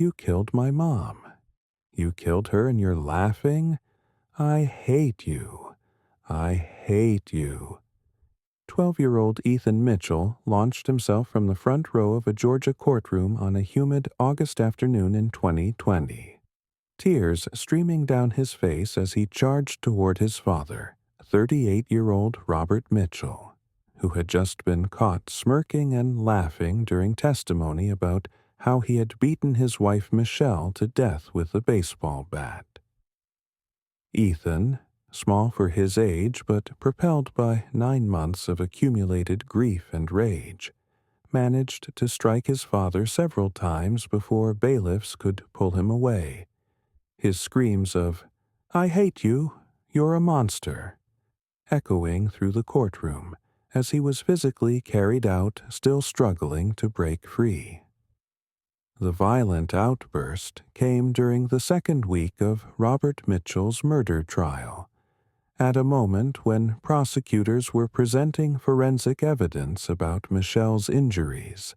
You killed my mom. You killed her and you're laughing? I hate you. I hate you. 12-year-old Ethan Mitchell launched himself from the front row of a Georgia courtroom on a humid August afternoon in 2020, tears streaming down his face as he charged toward his father, 38-year-old Robert Mitchell, who had just been caught smirking and laughing during testimony about how he had beaten his wife Michelle to death with a baseball bat. Ethan, small for his age but propelled by 9 months of accumulated grief and rage, managed to strike his father several times before bailiffs could pull him away. His screams of, "I hate you, you're a monster," echoing through the courtroom as he was physically carried out, still struggling to break free. The violent outburst came during the second week of Robert Mitchell's murder trial, at a moment when prosecutors were presenting forensic evidence about Michelle's injuries,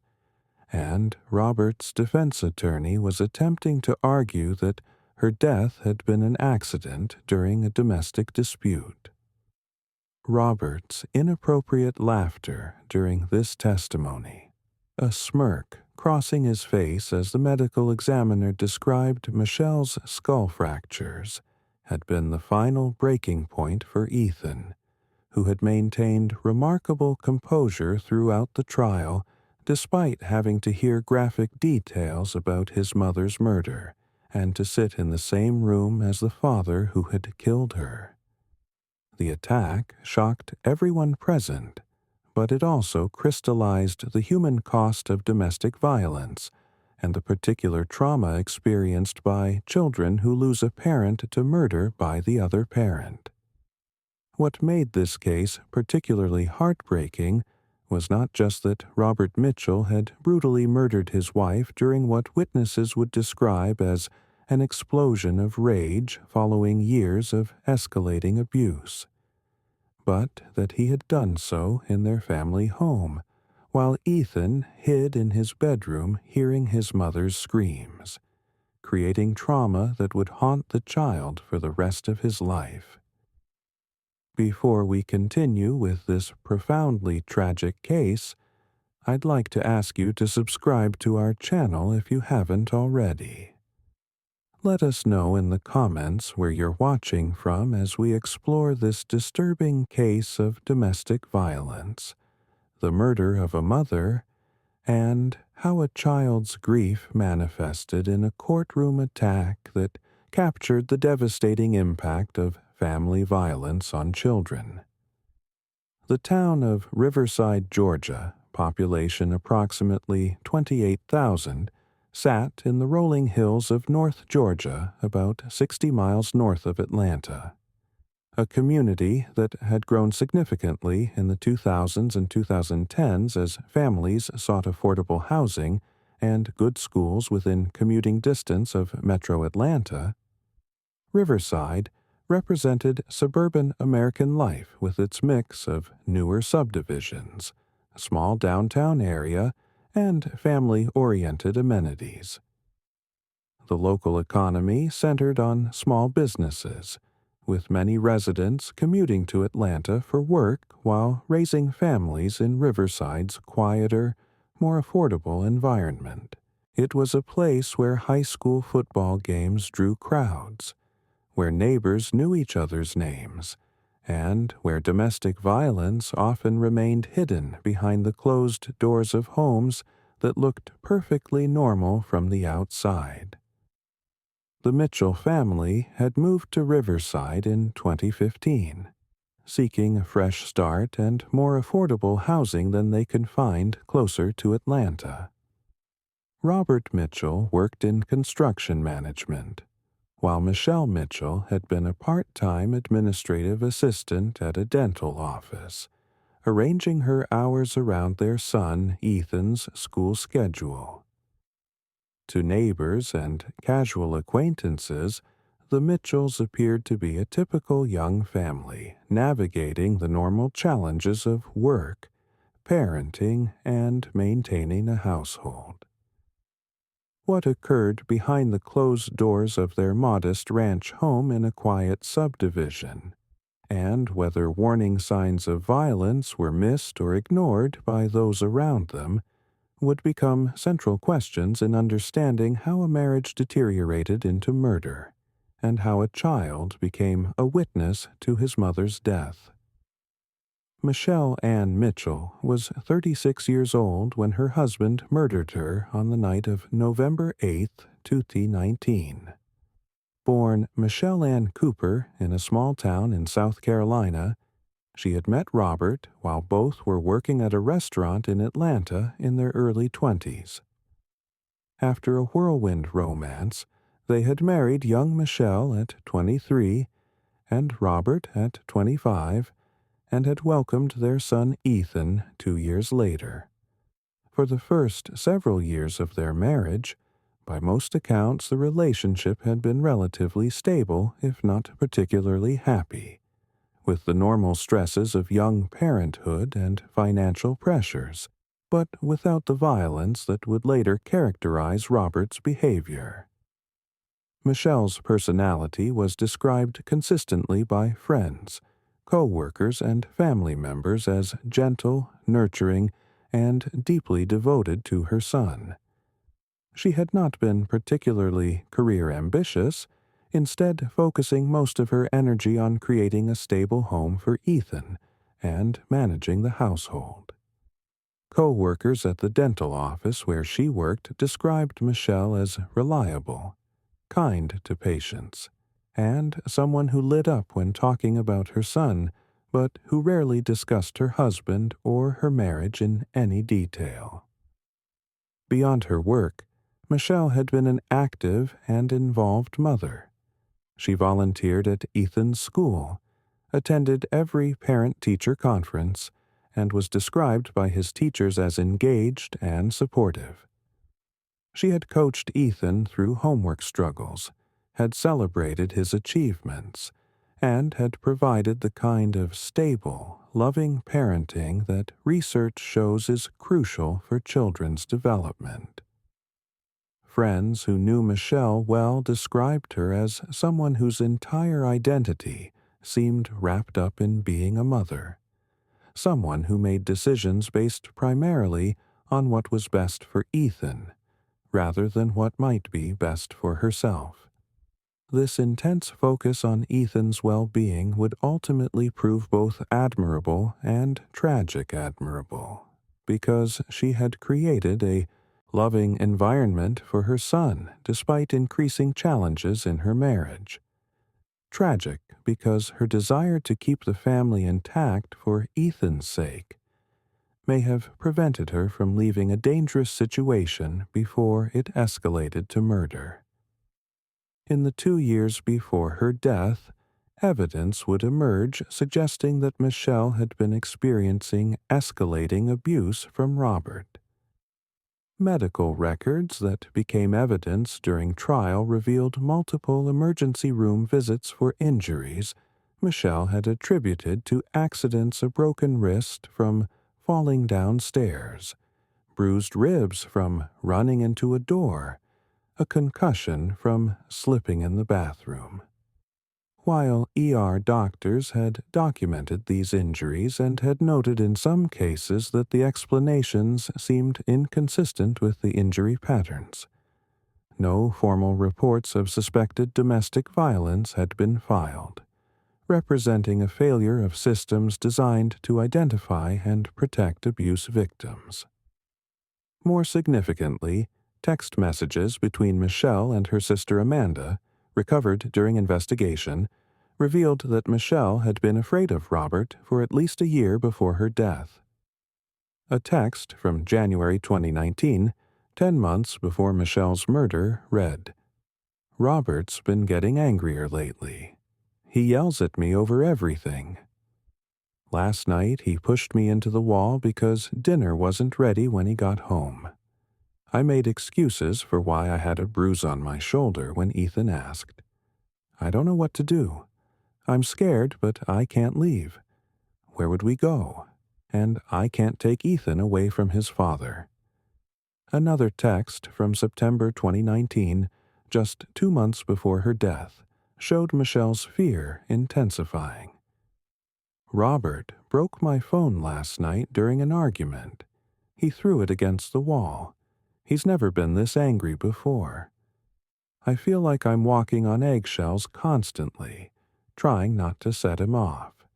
and Robert's defense attorney was attempting to argue that her death had been an accident during a domestic dispute. Robert's inappropriate laughter during this testimony, a smirk crossing his face as the medical examiner described Michelle's skull fractures, had been the final breaking point for Ethan, who had maintained remarkable composure throughout the trial despite having to hear graphic details about his mother's murder and to sit in the same room as the father who had killed her. The attack shocked everyone present, but it also crystallized the human cost of domestic violence and the particular trauma experienced by children who lose a parent to murder by the other parent. What made this case particularly heartbreaking was not just that Robert Mitchell had brutally murdered his wife during what witnesses would describe as an explosion of rage following years of escalating abuse, but that he had done so in their family home, while Ethan hid in his bedroom hearing his mother's screams, creating trauma that would haunt the child for the rest of his life. Before we continue with this profoundly tragic case, I'd like to ask you to subscribe to our channel if you haven't already. Let us know in the comments where you're watching from as we explore this disturbing case of domestic violence, the murder of a mother, and how a child's grief manifested in a courtroom attack that captured the devastating impact of family violence on children. The town of Riverside, Georgia, population approximately 28,000, sat in the rolling hills of North Georgia, about 60 miles north of Atlanta, a community that had grown significantly in the 2000s and 2010s as families sought affordable housing and good schools within commuting distance of Metro Atlanta. Riverside represented suburban American life with its mix of newer subdivisions, a small downtown area, and family-oriented amenities. The local economy centered on small businesses, with many residents commuting to Atlanta for work while raising families in Riverside's quieter, more affordable environment. It was a place where high school football games drew crowds, where neighbors knew each other's names, and where domestic violence often remained hidden behind the closed doors of homes that looked perfectly normal from the outside. The Mitchell family had moved to Riverside in 2015, seeking a fresh start and more affordable housing than they could find closer to Atlanta. Robert Mitchell worked in construction management, while Michelle Mitchell had been a part-time administrative assistant at a dental office, arranging her hours around their son Ethan's school schedule. To neighbors and casual acquaintances, the Mitchells appeared to be a typical young family navigating the normal challenges of work, parenting, and maintaining a household. what occurred behind the closed doors of their modest ranch home in a quiet subdivision, and whether warning signs of violence were missed or ignored by those around them would become central questions in understanding how a marriage deteriorated into murder, and how a child became a witness to his mother's death. Michelle Ann Mitchell was 36 years old when her husband murdered her on the night of November 8, 2019. Born Michelle Ann Cooper in a small town in South Carolina, she had met Robert while both were working at a restaurant in Atlanta in their early 20s. After a whirlwind romance, they had married young Michelle at 23 and Robert at 25, and had welcomed their son Ethan 2 years later. For the first several years of their marriage, by most accounts the relationship had been relatively stable, if not particularly happy, with the normal stresses of young parenthood and financial pressures, but without the violence that would later characterize Robert's behavior. Michelle's personality was described consistently by friends, co-workers, and family members as gentle, nurturing, and deeply devoted to her son. She had not been particularly career ambitious, instead focusing most of her energy on creating a stable home for Ethan and managing the household. Co-workers at the dental office where she worked described Michelle as reliable, kind to patients, and someone who lit up when talking about her son, but who rarely discussed her husband or her marriage in any detail. Beyond her work, Michelle had been an active and involved mother. She volunteered at Ethan's school, attended every parent-teacher conference, and was described by his teachers as engaged and supportive. She had coached Ethan through homework struggles, had celebrated his achievements, and had provided the kind of stable, loving parenting that research shows is crucial for children's development. Friends who knew Michelle well described her as someone whose entire identity seemed wrapped up in being a mother, someone who made decisions based primarily on what was best for Ethan, rather than what might be best for herself. This intense focus on Ethan's well-being would ultimately prove both admirable and tragic admirable, because she had created a loving environment for her son despite increasing challenges in her marriage. Tragic because her desire to keep the family intact for Ethan's sake may have prevented her from leaving a dangerous situation before it escalated to murder. In the 2 years before her death, evidence would emerge suggesting that Michelle had been experiencing escalating abuse from Robert. Medical records that became evidence during trial revealed multiple emergency room visits for injuries Michelle had attributed to accidents: a broken wrist from falling downstairs, bruised ribs from running into a door, a concussion from slipping in the bathroom. While ER doctors had documented these injuries and had noted in some cases that the explanations seemed inconsistent with the injury patterns, no formal reports of suspected domestic violence had been filed, representing a failure of systems designed to identify and protect abuse victims. More significantly, text messages between Michelle and her sister Amanda, recovered during investigation, revealed that Michelle had been afraid of Robert for at least a year before her death. A text from January 2019, 10 months before Michelle's murder, read, "Robert's been getting angrier lately. He yells at me over everything. Last night he pushed me into the wall because dinner wasn't ready when he got home. I made excuses for why I had a bruise on my shoulder when Ethan asked. I don't know what to do. I'm scared, but I can't leave. Where would we go? And I can't take Ethan away from his father. Another text from September 2019, just 2 months before her death, showed Michelle's fear intensifying. Robert broke my phone last night during an argument. He threw it against the wall. He's never been this angry before. I feel like I'm walking on eggshells constantly, trying not to set him off.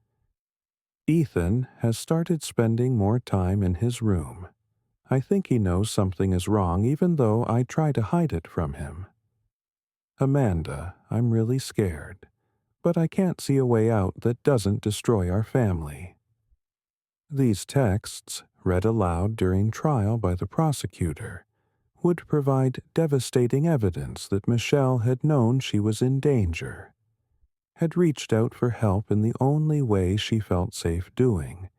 Ethan has started spending more time in his room. I think he knows something is wrong even though I try to hide it from him. Amanda, I'm really scared, but I can't see a way out that doesn't destroy our family. These texts, read aloud during trial by the prosecutor, would provide devastating evidence that Michelle had known she was in danger, had reached out for help in the only way she felt safe doing,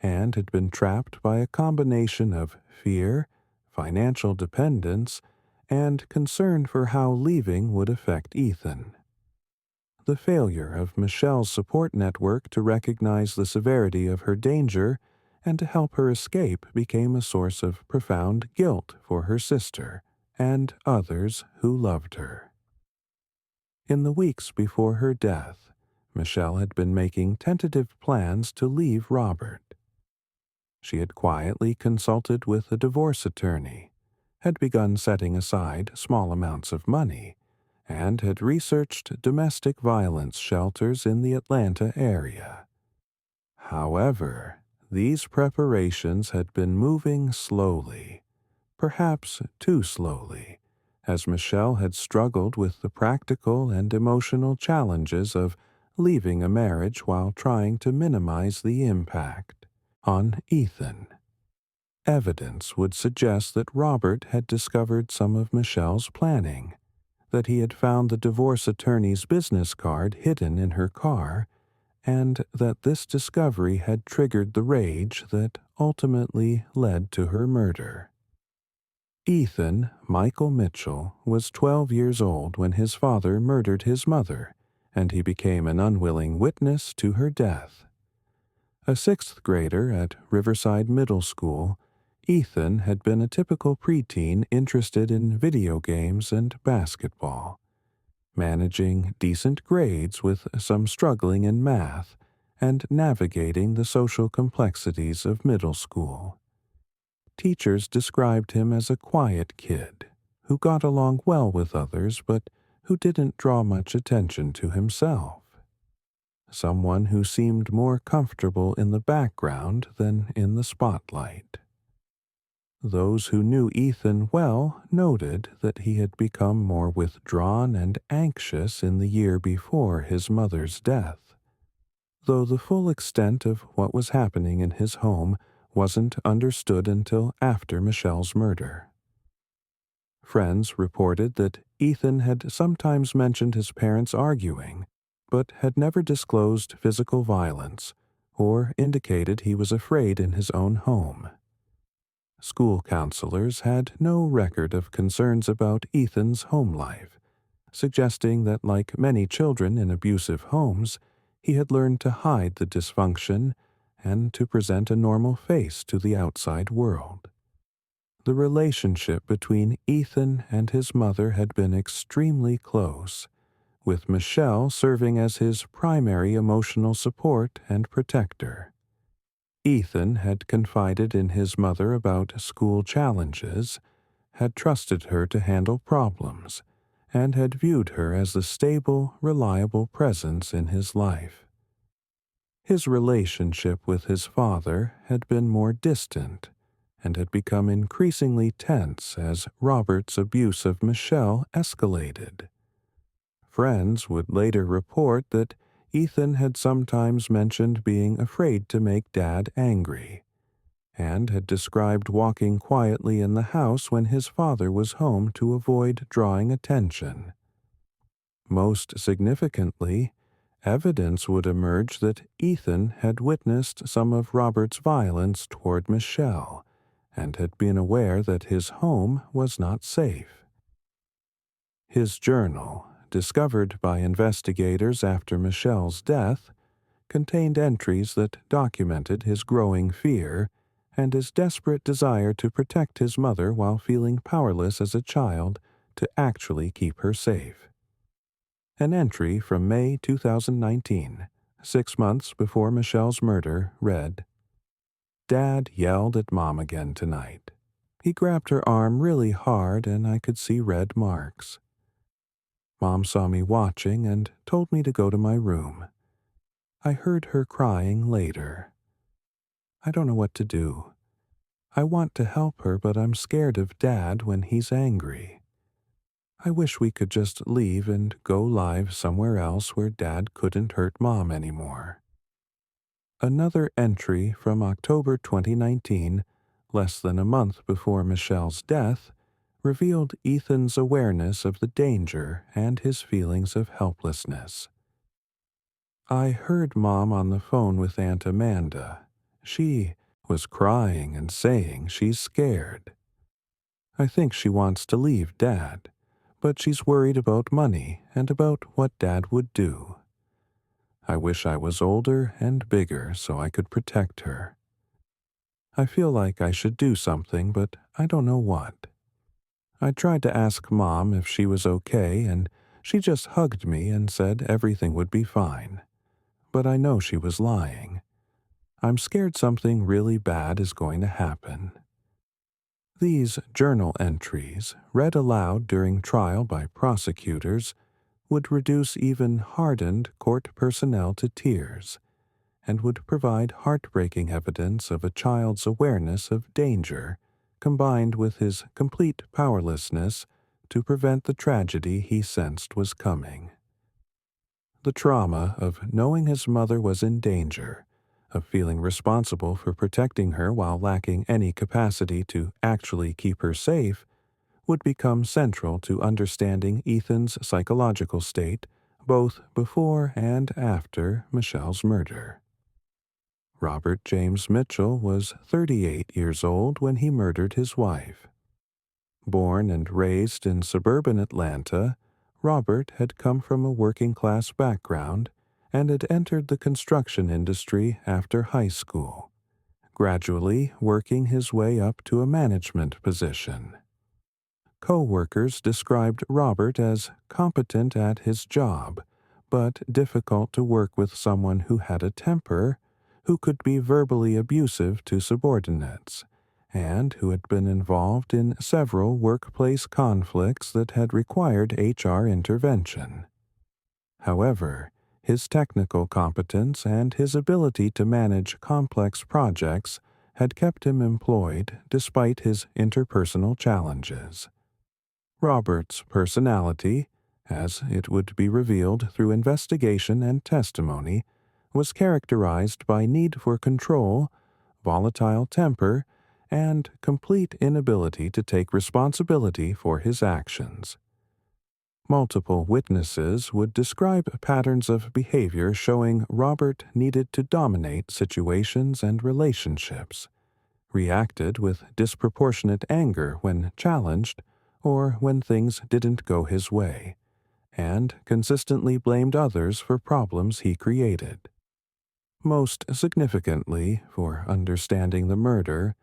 and had been trapped by a combination of fear, financial dependence, and concern for how leaving would affect Ethan. The failure of Michelle's support network to recognize the severity of her danger and to help her escape became a source of profound guilt for her sister and others who loved her. In the weeks before her death, Michelle had been making tentative plans to leave Robert. She had quietly consulted with a divorce attorney, had begun setting aside small amounts of money, and had researched domestic violence shelters in the Atlanta area. However, these preparations had been moving slowly, perhaps too slowly, as Michelle had struggled with the practical and emotional challenges of leaving a marriage while trying to minimize the impact on Ethan. Evidence would suggest that Robert had discovered some of Michelle's planning, that he had found the divorce attorney's business card hidden in her car, and that this discovery had triggered the rage that ultimately led to her murder. Ethan Michael Mitchell was 12 years old when his father murdered his mother, and he became an unwilling witness to her death. A sixth grader at Riverside Middle School, Ethan had been a typical preteen interested in video games and basketball, managing decent grades with some struggling in math and navigating the social complexities of middle school. Teachers described him as a quiet kid who got along well with others but who didn't draw much attention to himself. Someone who seemed more comfortable in the background than in the spotlight. Those who knew Ethan well noted that he had become more withdrawn and anxious in the year before his mother's death, though the full extent of what was happening in his home wasn't understood until after Michelle's murder. Friends reported that Ethan had sometimes mentioned his parents arguing, but had never disclosed physical violence or indicated he was afraid in his own home. School counselors had no record of concerns about Ethan's home life, suggesting that like many children in abusive homes, he had learned to hide the dysfunction and to present a normal face to the outside world. The relationship between Ethan and his mother had been extremely close, with Michelle serving as his primary emotional support and protector. Ethan had confided in his mother about school challenges, had trusted her to handle problems, and had viewed her as the stable, reliable presence in his life. His relationship with his father had been more distant and had become increasingly tense as Robert's abuse of Michelle escalated. Friends would later report that Ethan had sometimes mentioned being afraid to make Dad angry, and had described walking quietly in the house when his father was home to avoid drawing attention. Most significantly, evidence would emerge that Ethan had witnessed some of Robert's violence toward Michelle and had been aware that his home was not safe. His journal, discovered by investigators after Michelle's death, contained entries that documented his growing fear and his desperate desire to protect his mother while feeling powerless as a child to actually keep her safe. An entry from May 2019, 6 months before Michelle's murder, read, "Dad yelled at Mom again tonight. He grabbed her arm really hard and I could see red marks. Mom saw me watching and told me to go to my room. I heard her crying later. I don't know what to do. I want to help her, but I'm scared of Dad when he's angry. I wish we could just leave and go live somewhere else where Dad couldn't hurt Mom anymore." Another entry from October 2019, less than a month before Michelle's death, revealed Ethan's awareness of the danger and his feelings of helplessness. "I heard Mom on the phone with Aunt Amanda. She was crying and saying she's scared. I think she wants to leave Dad, but she's worried about money and about what Dad would do. I wish I was older and bigger so I could protect her. I feel like I should do something, but I don't know what. I tried to ask Mom if she was okay, and she just hugged me and said everything would be fine. But I know she was lying. I'm scared something really bad is going to happen." These journal entries, read aloud during trial by prosecutors, would reduce even hardened court personnel to tears, and would provide heartbreaking evidence of a child's awareness of danger, combined with his complete powerlessness to prevent the tragedy he sensed was coming. The trauma of knowing his mother was in danger, of feeling responsible for protecting her while lacking any capacity to actually keep her safe, would become central to understanding Ethan's psychological state both before and after Michelle's murder. Robert James Mitchell was 38 years old when he murdered his wife. Born and raised in suburban Atlanta, Robert had come from a working-class background and had entered the construction industry after high school, gradually working his way up to a management position. Co-workers described Robert as competent at his job, but difficult to work with someone who had a temper, who could be verbally abusive to subordinates, and who had been involved in several workplace conflicts that had required HR intervention. However, his technical competence and his ability to manage complex projects had kept him employed despite his interpersonal challenges. Robert's personality, as it would be revealed through investigation and testimony, was characterized by need for control, volatile temper, and complete inability to take responsibility for his actions. Multiple witnesses would describe patterns of behavior showing Robert needed to dominate situations and relationships, reacted with disproportionate anger when challenged or when things didn't go his way, and consistently blamed others for problems he created. Most significantly, for understanding the murder,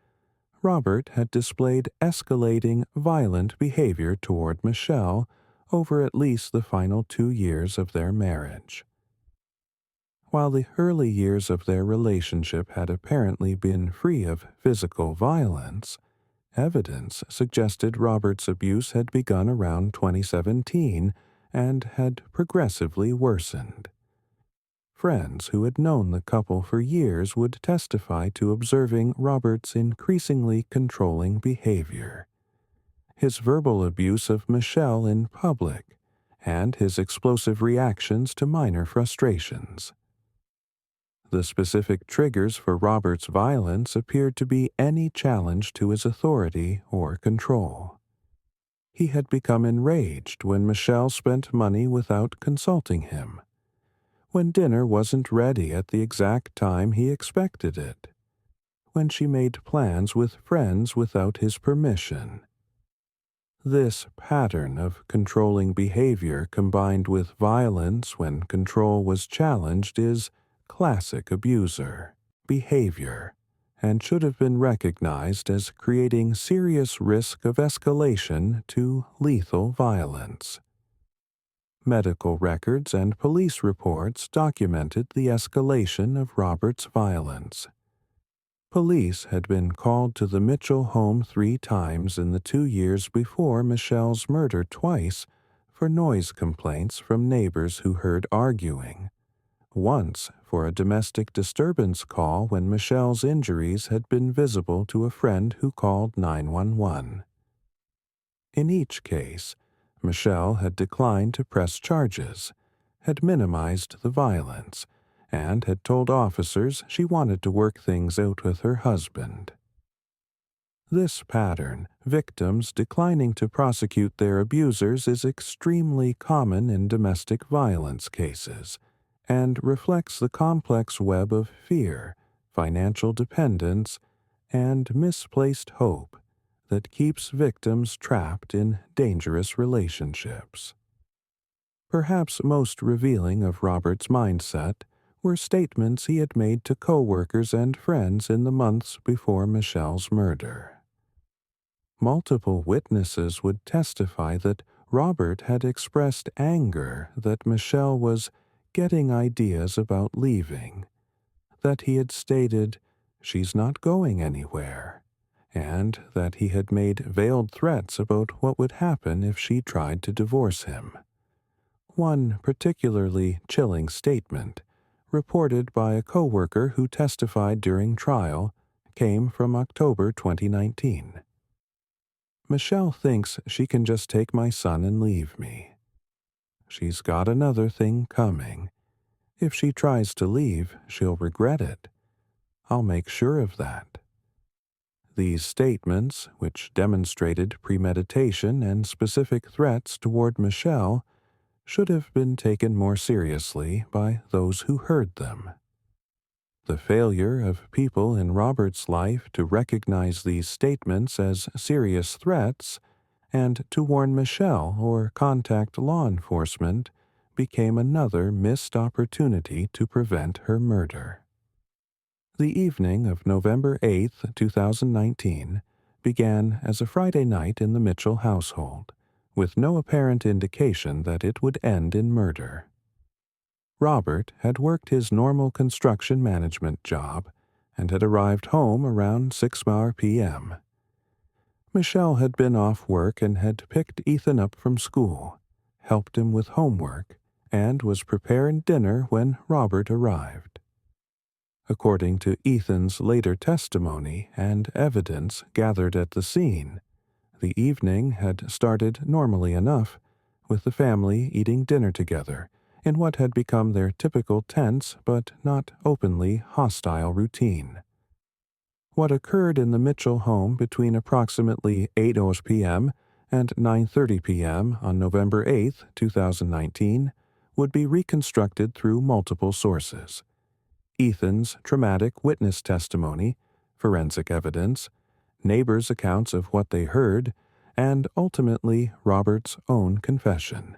Robert had displayed escalating violent behavior toward Michelle over at least the final 2 years of their marriage. While the early years of their relationship had apparently been free of physical violence, evidence suggested Robert's abuse had begun around 2017 and had progressively worsened. Friends who had known the couple for years would testify to observing Robert's increasingly controlling behavior, his verbal abuse of Michelle in public, and his explosive reactions to minor frustrations. The specific triggers for Robert's violence appeared to be any challenge to his authority or control. He had become enraged when Michelle spent money without consulting him, when dinner wasn't ready at the exact time he expected it, when she made plans with friends without his permission. This pattern of controlling behavior combined with violence when control was challenged is classic abuser behavior, and should have been recognized as creating serious risk of escalation to lethal violence. Medical records and police reports documented the escalation of Robert's violence. Police had been called to the Mitchell home 3 times in the 2 years before Michelle's murder, twice for noise complaints from neighbors who heard arguing, once for a domestic disturbance call when Michelle's injuries had been visible to a friend who called 911. In each case, Michelle had declined to press charges, had minimized the violence, and had told officers she wanted to work things out with her husband. This pattern, victims declining to prosecute their abusers, is extremely common in domestic violence cases, and reflects the complex web of fear, financial dependence, and misplaced hope that keeps victims trapped in dangerous relationships. Perhaps most revealing of Robert's mindset were statements he had made to co-workers and friends in the months before Michelle's murder. Multiple witnesses would testify that Robert had expressed anger that Michelle was getting ideas about leaving, that he had stated, "She's not going anywhere," and that he had made veiled threats about what would happen if she tried to divorce him. One particularly chilling statement, reported by a co-worker who testified during trial, came from October 2019. "Michelle thinks she can just take my son and leave me. She's got another thing coming. If she tries to leave, she'll regret it. I'll make sure of that." These statements, which demonstrated premeditation and specific threats toward Michelle, should have been taken more seriously by those who heard them. The failure of people in Robert's life to recognize these statements as serious threats and to warn Michelle or contact law enforcement became another missed opportunity to prevent her murder. The evening of November 8, 2019, began as a Friday night in the Mitchell household, with no apparent indication that it would end in murder. Robert had worked his normal construction management job and had arrived home around 6 p.m. Michelle had been off work and had picked Ethan up from school, helped him with homework, and was preparing dinner when Robert arrived. According to Ethan's later testimony and evidence gathered at the scene, the evening had started normally enough, with the family eating dinner together in what had become their typical tense but not openly hostile routine. What occurred in the Mitchell home between approximately 8 p.m. and 9:30 p.m. on November 8, 2019, would be reconstructed through multiple sources: Ethan's traumatic witness testimony, forensic evidence, neighbors' accounts of what they heard, and ultimately Robert's own confession.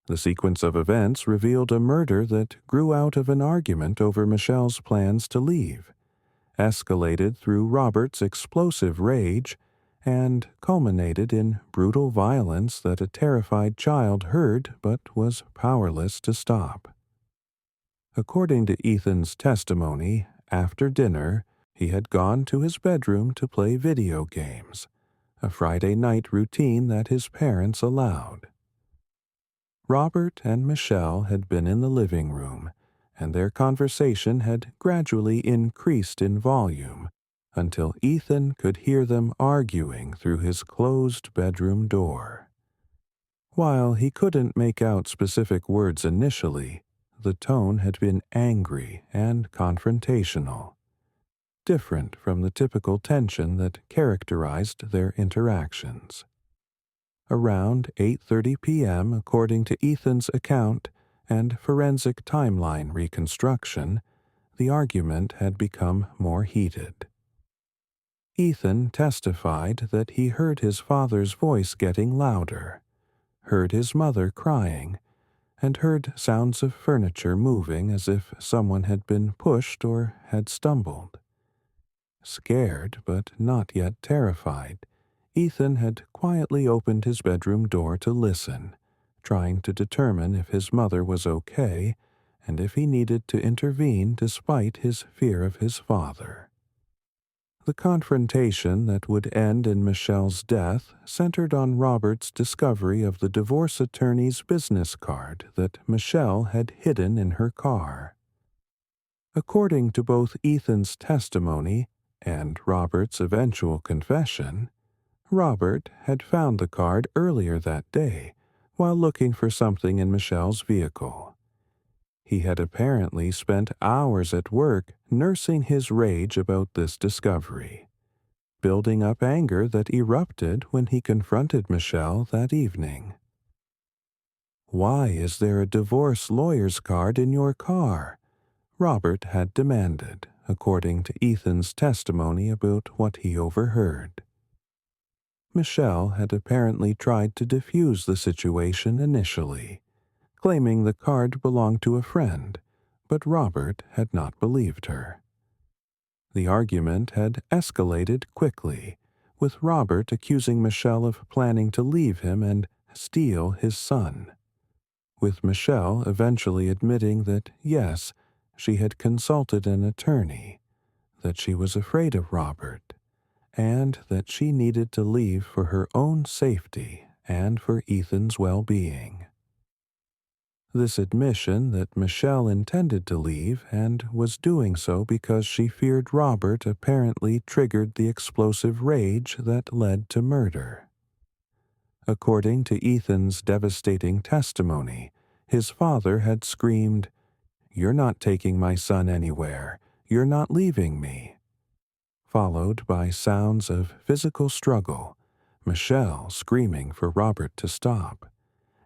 The sequence of events revealed a murder that grew out of an argument over Michelle's plans to leave, escalated through Robert's explosive rage, and culminated in brutal violence that a terrified child heard but was powerless to stop. According to Ethan's testimony, after dinner, he had gone to his bedroom to play video games, a Friday night routine that his parents allowed. Robert and Michelle had been in the living room, and their conversation had gradually increased in volume until Ethan could hear them arguing through his closed bedroom door. While he couldn't make out specific words initially, the tone had been angry and confrontational, different from the typical tension that characterized their interactions. Around 8:30 p.m., according to Ethan's account and forensic timeline reconstruction, the argument had become more heated. Ethan testified that he heard his father's voice getting louder, heard his mother crying, and heard sounds of furniture moving as if someone had been pushed or had stumbled. Scared, but not yet terrified, Ethan had quietly opened his bedroom door to listen, trying to determine if his mother was okay and if he needed to intervene despite his fear of his father. The confrontation that would end in Michelle's death centered on Robert's discovery of the divorce attorney's business card that Michelle had hidden in her car. According to both Ethan's testimony and Robert's eventual confession, Robert had found the card earlier that day while looking for something in Michelle's vehicle. He had apparently spent hours at work nursing his rage about this discovery, building up anger that erupted when he confronted Michelle that evening. "Why is there a divorce lawyer's card in your car?" Robert had demanded, according to Ethan's testimony about what he overheard. Michelle had apparently tried to defuse the situation initially, claiming the card belonged to a friend, but Robert had not believed her. The argument had escalated quickly, with Robert accusing Michelle of planning to leave him and steal his son, with Michelle eventually admitting that, yes, she had consulted an attorney, that she was afraid of Robert, and that she needed to leave for her own safety and for Ethan's well-being. This admission that Michelle intended to leave and was doing so because she feared Robert apparently triggered the explosive rage that led to murder. According to Ethan's devastating testimony, his father had screamed, "You're not taking my son anywhere. You're not leaving me," followed by sounds of physical struggle, Michelle screaming for Robert to stop,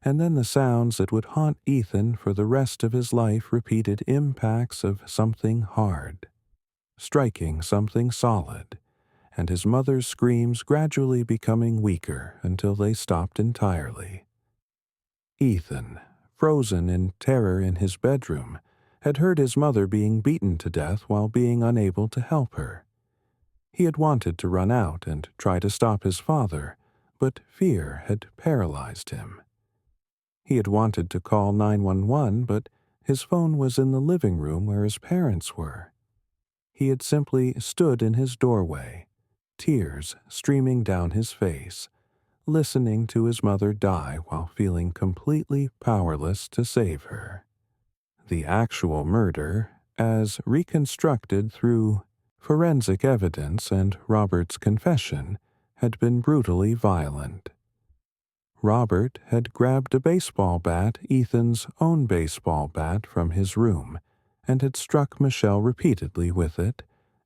and then the sounds that would haunt Ethan for the rest of his life repeated impacts of something hard, striking something solid, and his mother's screams gradually becoming weaker until they stopped entirely. Ethan, frozen in terror in his bedroom, had heard his mother being beaten to death while being unable to help her. He had wanted to run out and try to stop his father, but fear had paralyzed him. He had wanted to call 911, but his phone was in the living room where his parents were. He had simply stood in his doorway, tears streaming down his face, listening to his mother die while feeling completely powerless to save her. The actual murder, as reconstructed through forensic evidence and Robert's confession, had been brutally violent. Robert had grabbed a baseball bat, Ethan's own baseball bat, from his room, and had struck Michelle repeatedly with it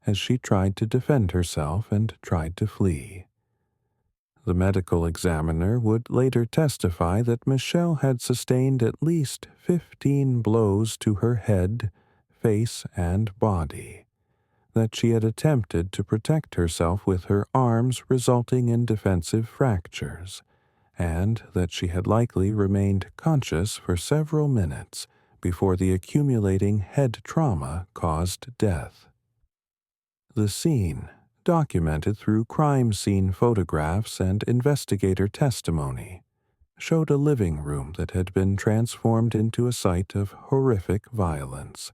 as she tried to defend herself and tried to flee. The medical examiner would later testify that Michelle had sustained at least 15 blows to her head, face, and body, that she had attempted to protect herself with her arms, resulting in defensive fractures, and that she had likely remained conscious for several minutes before the accumulating head trauma caused death. The scene, documented through crime scene photographs and investigator testimony, showed a living room that had been transformed into a site of horrific violence.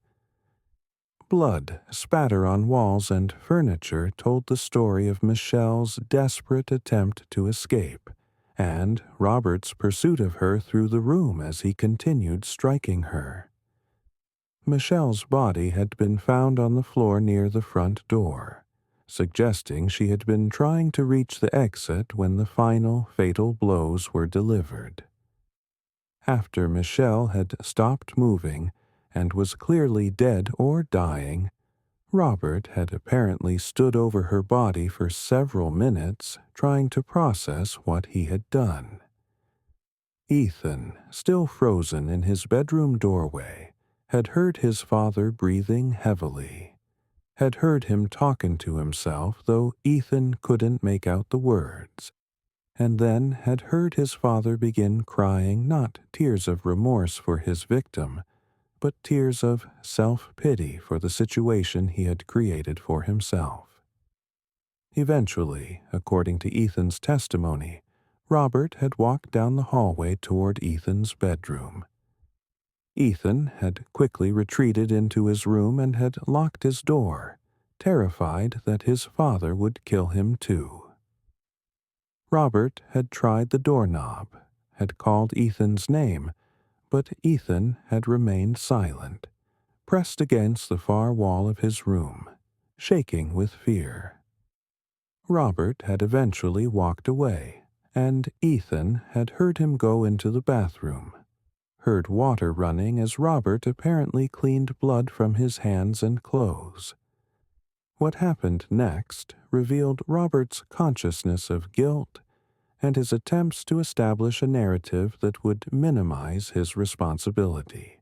Blood spatter on walls and furniture told the story of Michelle's desperate attempt to escape, and Robert's pursuit of her through the room as he continued striking her. Michelle's body had been found on the floor near the front door, suggesting she had been trying to reach the exit when the final fatal blows were delivered. After Michelle had stopped moving and was clearly dead or dying, Robert had apparently stood over her body for several minutes trying to process what he had done. Ethan, still frozen in his bedroom doorway, had heard his father breathing heavily, had heard him talking to himself, though Ethan couldn't make out the words, and then had heard his father begin crying not tears of remorse for his victim, but tears of self-pity for the situation he had created for himself. Eventually, according to Ethan's testimony, Robert had walked down the hallway toward Ethan's bedroom. Ethan had quickly retreated into his room and had locked his door, terrified that his father would kill him too. Robert had tried the doorknob, had called Ethan's name, but Ethan had remained silent, pressed against the far wall of his room, shaking with fear. Robert had eventually walked away, and Ethan had heard him go into the bathroom, heard water running as Robert apparently cleaned blood from his hands and clothes. What happened next revealed Robert's consciousness of guilt and his attempts to establish a narrative that would minimize his responsibility.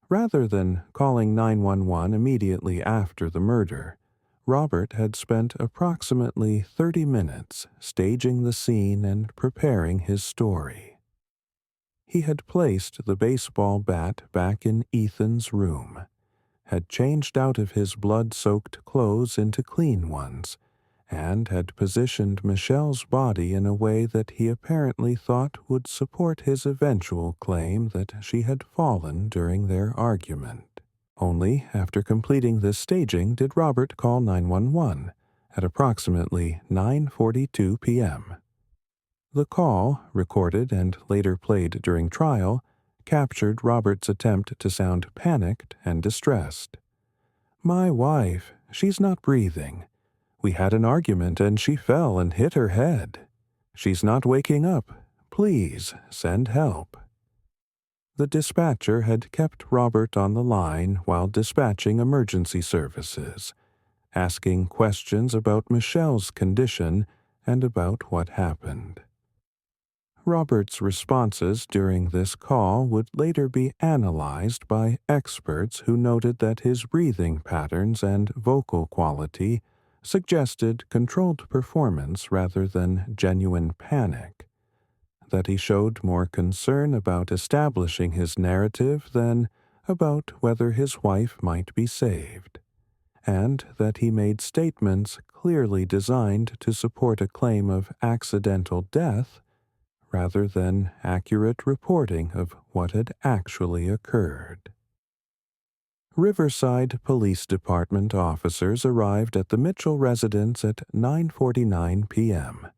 Rather than calling 911 immediately after the murder, Robert had spent approximately 30 minutes staging the scene and preparing his story. He had placed the baseball bat back in Ethan's room, had changed out of his blood-soaked clothes into clean ones, and had positioned Michelle's body in a way that he apparently thought would support his eventual claim that she had fallen during their argument. Only after completing this staging did Robert call 911 at approximately 9:42 p.m. The call, recorded and later played during trial, captured Robert's attempt to sound panicked and distressed. "My wife, she's not breathing. We had an argument and she fell and hit her head. She's not waking up. Please send help." The dispatcher had kept Robert on the line while dispatching emergency services, asking questions about Michelle's condition and about what happened. Robert's responses during this call would later be analyzed by experts who noted that his breathing patterns and vocal quality suggested controlled performance rather than genuine panic, that he showed more concern about establishing his narrative than about whether his wife might be saved, and that he made statements clearly designed to support a claim of accidental death rather than accurate reporting of what had actually occurred. Riverside Police Department officers arrived at the Mitchell residence at 9:49 p.m.,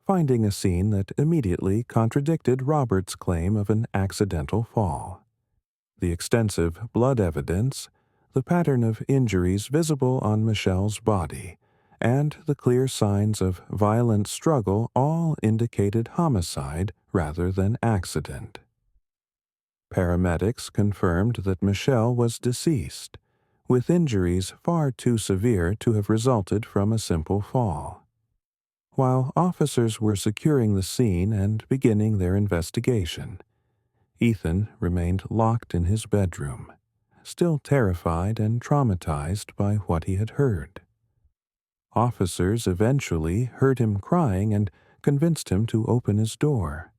finding a scene that immediately contradicted Robert's claim of an accidental fall. The extensive blood evidence, the pattern of injuries visible on Michelle's body, and the clear signs of violent struggle all indicated homicide rather than accident. Paramedics confirmed that Michelle was deceased, with injuries far too severe to have resulted from a simple fall. While officers were securing the scene and beginning their investigation, Ethan remained locked in his bedroom, still terrified and traumatized by what he had heard. Officers eventually heard him crying and convinced him to open his door.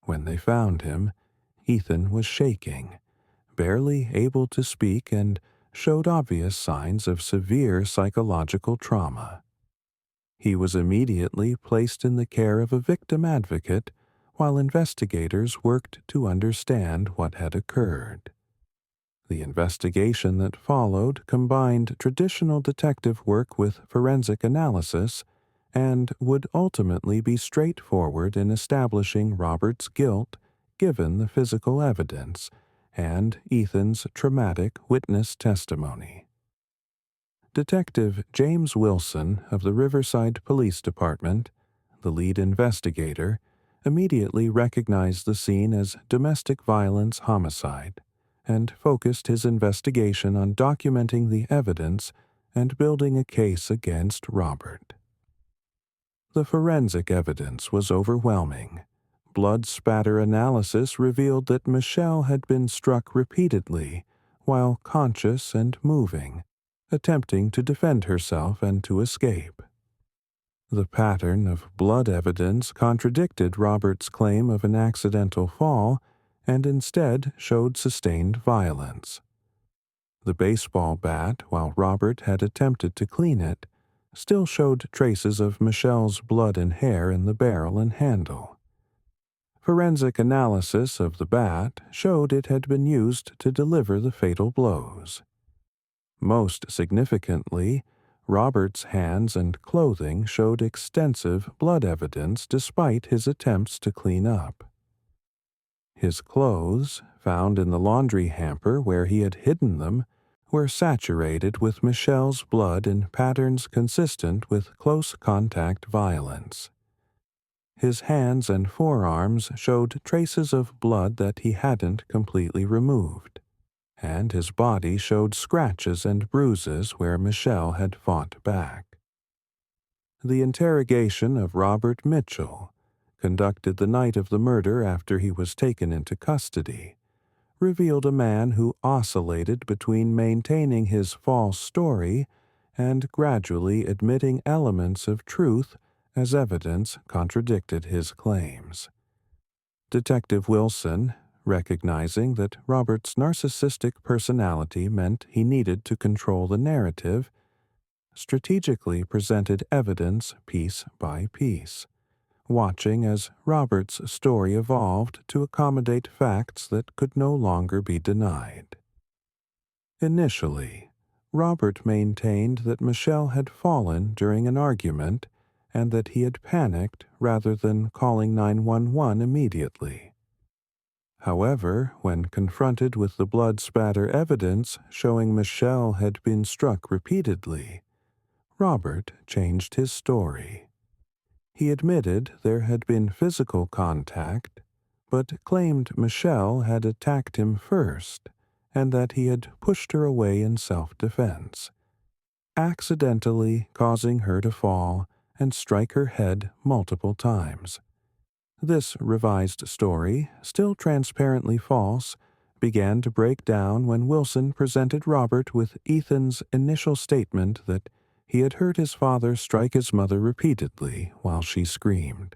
When they found him, Ethan was shaking, barely able to speak, and showed obvious signs of severe psychological trauma. He was immediately placed in the care of a victim advocate while investigators worked to understand what had occurred. The investigation that followed combined traditional detective work with forensic analysis and would ultimately be straightforward in establishing Robert's guilt given the physical evidence and Ethan's traumatic witness testimony. Detective James Wilson of the Riverside Police Department, the lead investigator, immediately recognized the scene as domestic violence homicide and focused his investigation on documenting the evidence and building a case against Robert. The forensic evidence was overwhelming. Blood spatter analysis revealed that Michelle had been struck repeatedly while conscious and moving, attempting to defend herself and to escape. The pattern of blood evidence contradicted Robert's claim of an accidental fall and instead showed sustained violence. The baseball bat, while Robert had attempted to clean it, still showed traces of Michelle's blood and hair in the barrel and handle. Forensic analysis of the bat showed it had been used to deliver the fatal blows. Most significantly, Robert's hands and clothing showed extensive blood evidence despite his attempts to clean up. His clothes, found in the laundry hamper where he had hidden them, were saturated with Michelle's blood in patterns consistent with close contact violence. His hands and forearms showed traces of blood that he hadn't completely removed, and his body showed scratches and bruises where Michelle had fought back. The interrogation of Robert Mitchell, conducted the night of the murder after he was taken into custody, revealed a man who oscillated between maintaining his false story and gradually admitting elements of truth as evidence contradicted his claims. Detective Wilson, recognizing that Robert's narcissistic personality meant he needed to control the narrative, strategically presented evidence piece by piece, watching as Robert's story evolved to accommodate facts that could no longer be denied. Initially, Robert maintained that Michelle had fallen during an argument and that he had panicked rather than calling 911 immediately. However, when confronted with the blood spatter evidence showing Michelle had been struck repeatedly, Robert changed his story. He admitted there had been physical contact, but claimed Michelle had attacked him first and that he had pushed her away in self-defense, accidentally causing her to fall and strike her head multiple times. This revised story, still transparently false, began to break down when Wilson presented Robert with Ethan's initial statement that he had heard his father strike his mother repeatedly while she screamed.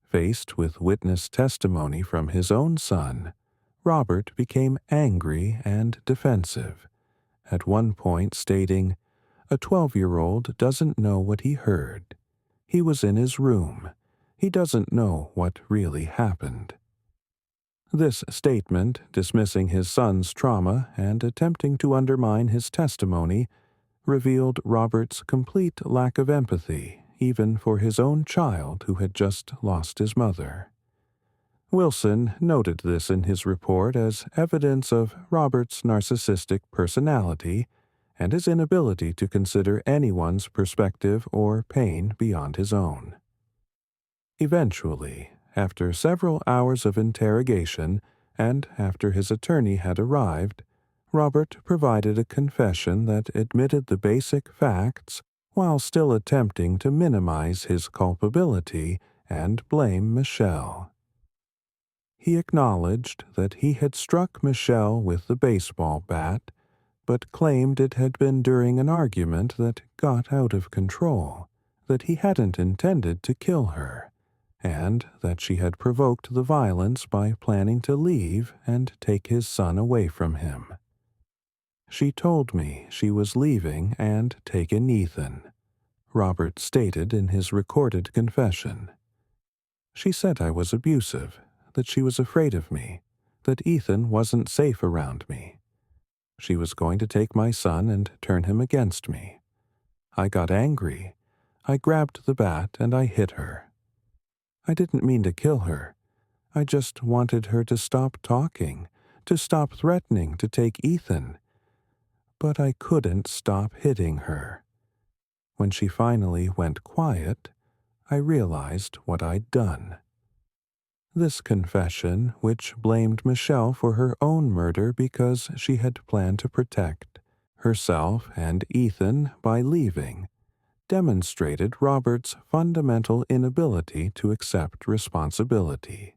Faced with witness testimony from his own son, Robert became angry and defensive, at one point stating, "A 12-year-old doesn't know what he heard. He was in his room. He doesn't know what really happened." This statement, dismissing his son's trauma and attempting to undermine his testimony, revealed Robert's complete lack of empathy, even for his own child who had just lost his mother. Wilson noted this in his report as evidence of Robert's narcissistic personality and his inability to consider anyone's perspective or pain beyond his own. Eventually, after several hours of interrogation and after his attorney had arrived, Robert provided a confession that admitted the basic facts while still attempting to minimize his culpability and blame Michelle. He acknowledged that he had struck Michelle with the baseball bat, but claimed it had been during an argument that got out of control, that he hadn't intended to kill her, and that she had provoked the violence by planning to leave and take his son away from him. "She told me she was leaving and taking Ethan," Robert stated in his recorded confession. "She said I was abusive, that she was afraid of me, that Ethan wasn't safe around me. She was going to take my son and turn him against me. I got angry. I grabbed the bat and I hit her. I didn't mean to kill her. I just wanted her to stop talking, to stop threatening to take Ethan. But I couldn't stop hitting her. When she finally went quiet, I realized what I'd done." This confession, which blamed Michelle for her own murder because she had planned to protect herself and Ethan by leaving, demonstrated Robert's fundamental inability to accept responsibility.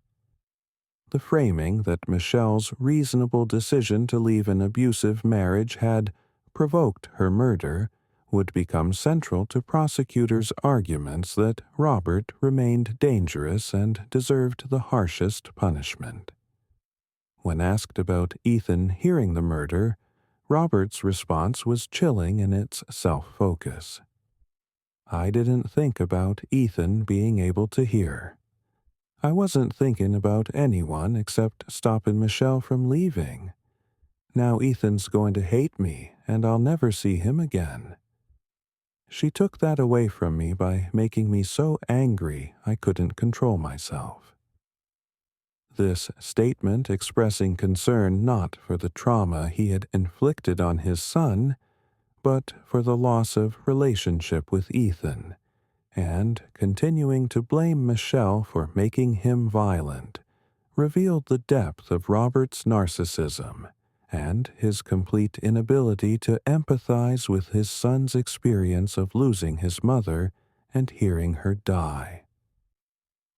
The framing that Michelle's reasonable decision to leave an abusive marriage had provoked her murder would become central to prosecutors' arguments that Robert remained dangerous and deserved the harshest punishment. When asked about Ethan hearing the murder, Robert's response was chilling in its self-focus. I didn't think about Ethan being able to hear. I wasn't thinking about anyone except stopping Michelle from leaving. Now Ethan's going to hate me, and I'll never see him again. She took that away from me by making me so angry I couldn't control myself. This statement expressing concern not for the trauma he had inflicted on his son, but for the loss of relationship with Ethan, and continuing to blame Michelle for making him violent, revealed the depth of Robert's narcissism and his complete inability to empathize with his son's experience of losing his mother and hearing her die.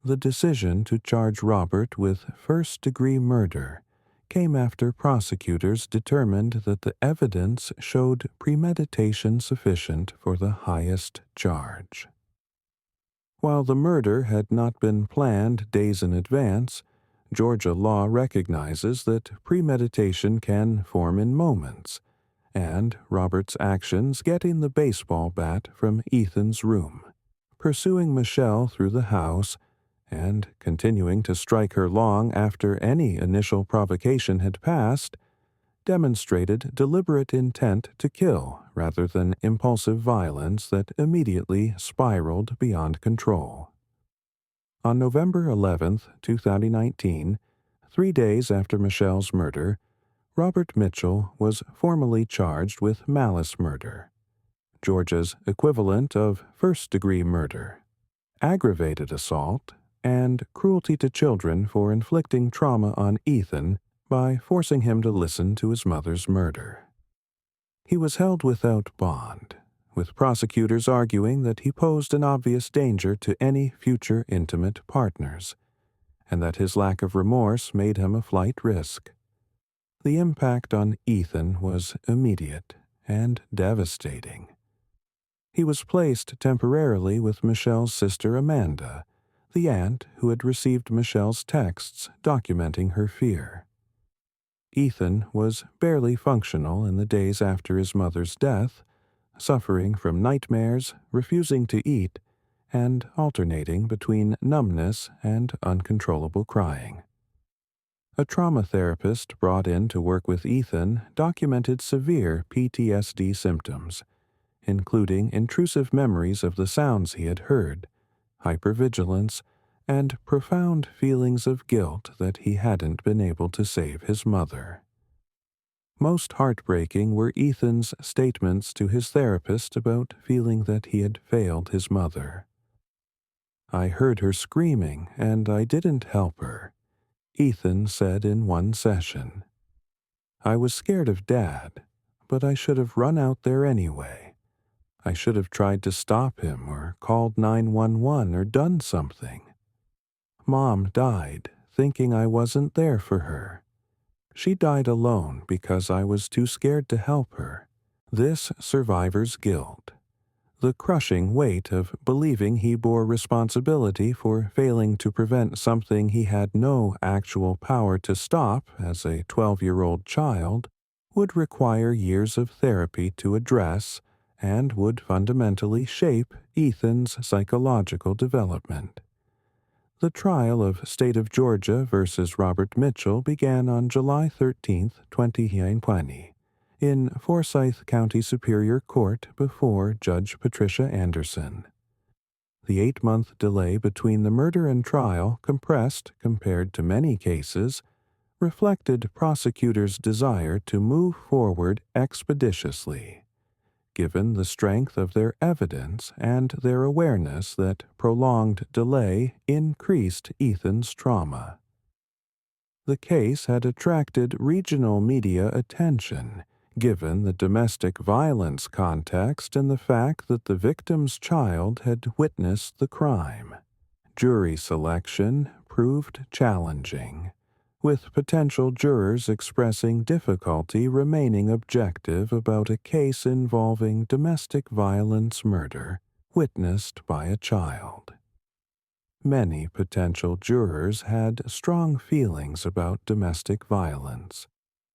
The decision to charge Robert with first-degree murder came after prosecutors determined that the evidence showed premeditation sufficient for the highest charge. While the murder had not been planned days in advance, Georgia law recognizes that premeditation can form in moments, and Robert's actions getting the baseball bat from Ethan's room, pursuing Michelle through the house, and continuing to strike her long after any initial provocation had passed, demonstrated deliberate intent to kill rather than impulsive violence that immediately spiraled beyond control. On November 11, 2019, 3 days after Michelle's murder, Robert Mitchell was formally charged with malice murder, Georgia's equivalent of first-degree murder, aggravated assault, and cruelty to children for inflicting trauma on Ethan by forcing him to listen to his mother's murder. He was held without bond, with prosecutors arguing that he posed an obvious danger to any future intimate partners, and that his lack of remorse made him a flight risk. The impact on Ethan was immediate and devastating. He was placed temporarily with Michelle's sister Amanda, the aunt who had received Michelle's texts documenting her fear. Ethan was barely functional in the days after his mother's death, suffering from nightmares, refusing to eat, and alternating between numbness and uncontrollable crying. A trauma therapist brought in to work with Ethan documented severe PTSD symptoms, including intrusive memories of the sounds he had heard, hypervigilance, and profound feelings of guilt that he hadn't been able to save his mother. Most heartbreaking were Ethan's statements to his therapist about feeling that he had failed his mother. "I heard her screaming, and I didn't help her," Ethan said in one session. "I was scared of Dad, but I should have run out there anyway. I should have tried to stop him or called 911 or done something. Mom died, thinking I wasn't there for her. She died alone because I was too scared to help her. This survivor's guilt, the crushing weight of believing he bore responsibility for failing to prevent something he had no actual power to stop as a 12-year-old child, would require years of therapy to address and would fundamentally shape Ethan's psychological development. The trial of State of Georgia versus Robert Mitchell began on July 13, 2020, in Forsyth County Superior Court before Judge Patricia Anderson. The 8-month delay between the murder and trial, compressed compared to many cases, reflected prosecutors' desire to move forward expeditiously, given the strength of their evidence and their awareness that prolonged delay increased Ethan's trauma. The case had attracted regional media attention, given the domestic violence context and the fact that the victim's child had witnessed the crime. Jury selection proved challenging, with potential jurors expressing difficulty remaining objective about a case involving domestic violence murder witnessed by a child. Many potential jurors had strong feelings about domestic violence,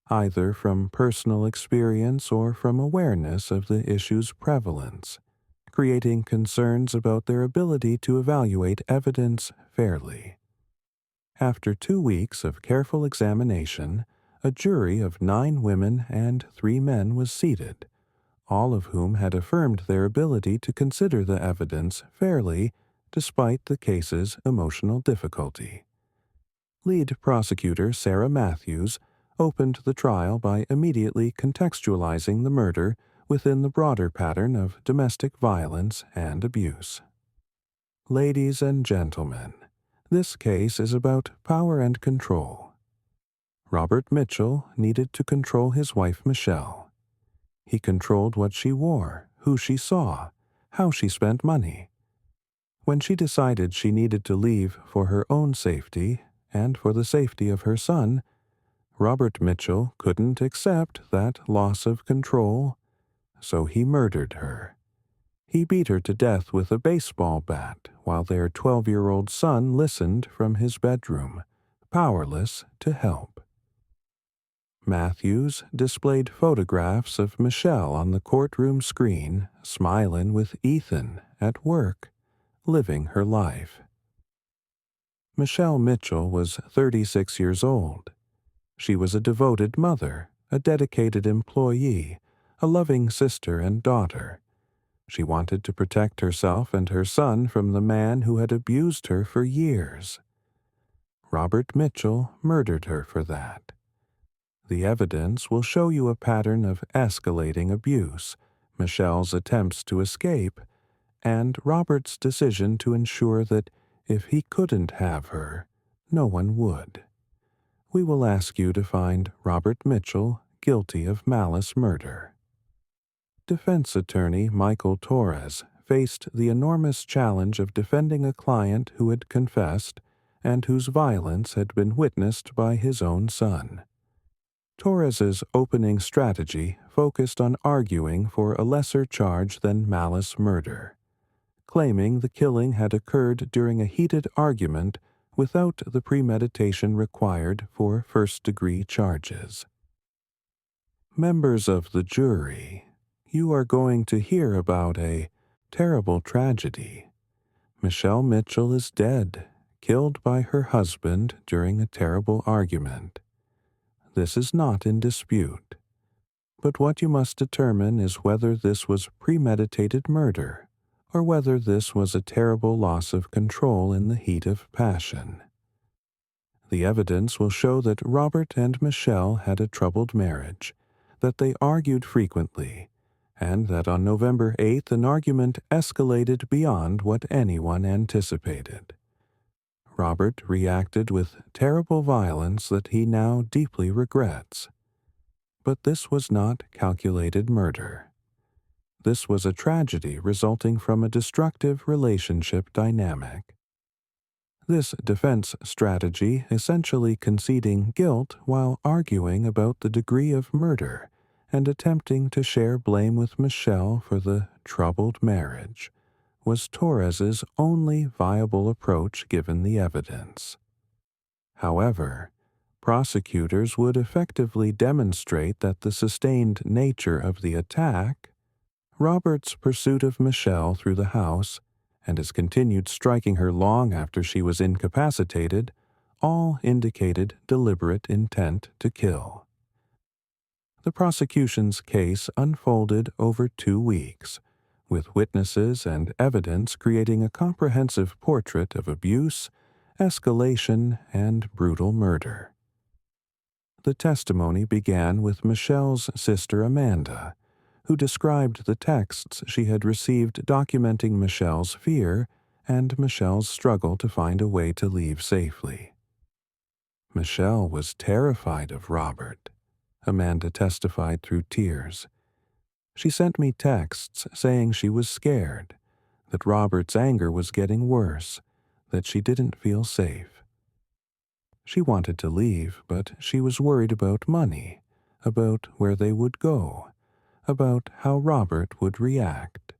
either from personal experience or from awareness of the issue's prevalence, creating concerns about their ability to evaluate evidence fairly. After 2 weeks of careful examination, a jury of 9 women and 3 men was seated, all of whom had affirmed their ability to consider the evidence fairly despite the case's emotional difficulty. Lead prosecutor Sarah Matthews opened the trial by immediately contextualizing the murder within the broader pattern of domestic violence and abuse. Ladies and gentlemen, this case is about power and control. Robert Mitchell needed to control his wife Michelle. He controlled what she wore, who she saw, how she spent money. When she decided she needed to leave for her own safety and for the safety of her son, Robert Mitchell couldn't accept that loss of control, so he murdered her. He beat her to death with a baseball bat while their 12-year-old son listened from his bedroom, powerless to help. Matthews displayed photographs of Michelle on the courtroom screen, smiling with Ethan at work, living her life. Michelle Mitchell was 36 years old. She was a devoted mother, a dedicated employee, a loving sister and daughter. She wanted to protect herself and her son from the man who had abused her for years. Robert Mitchell murdered her for that. The evidence will show you a pattern of escalating abuse, Michelle's attempts to escape, and Robert's decision to ensure that if he couldn't have her, no one would. We will ask you to find Robert Mitchell guilty of malice murder. Defense attorney Michael Torres faced the enormous challenge of defending a client who had confessed and whose violence had been witnessed by his own son. Torres's opening strategy focused on arguing for a lesser charge than malice murder, claiming the killing had occurred during a heated argument without the premeditation required for first-degree charges. Members of the jury, you are going to hear about a terrible tragedy. Michelle Mitchell is dead, killed by her husband during a terrible argument. This is not in dispute. But what you must determine is whether this was premeditated murder, or whether this was a terrible loss of control in the heat of passion. The evidence will show that Robert and Michelle had a troubled marriage, that they argued frequently, and that on November 8th an argument escalated beyond what anyone anticipated. Robert reacted with terrible violence that he now deeply regrets. But this was not calculated murder. This was a tragedy resulting from a destructive relationship dynamic. This defense strategy, essentially conceding guilt while arguing about the degree of murder and attempting to share blame with Michelle for the troubled marriage, was Torres's only viable approach given the evidence. However, prosecutors would effectively demonstrate that the sustained nature of the attack, Robert's pursuit of Michelle through the house, and his continued striking her long after she was incapacitated, all indicated deliberate intent to kill. The prosecution's case unfolded over 2 weeks, with witnesses and evidence creating a comprehensive portrait of abuse, escalation, and brutal murder. The testimony began with Michelle's sister Amanda, who described the texts she had received documenting Michelle's fear and Michelle's struggle to find a way to leave safely. Michelle was terrified of Robert, Amanda testified through tears. She sent me texts saying she was scared, that Robert's anger was getting worse, that she didn't feel safe. She wanted to leave, but she was worried about money, about where they would go, about how Robert would react.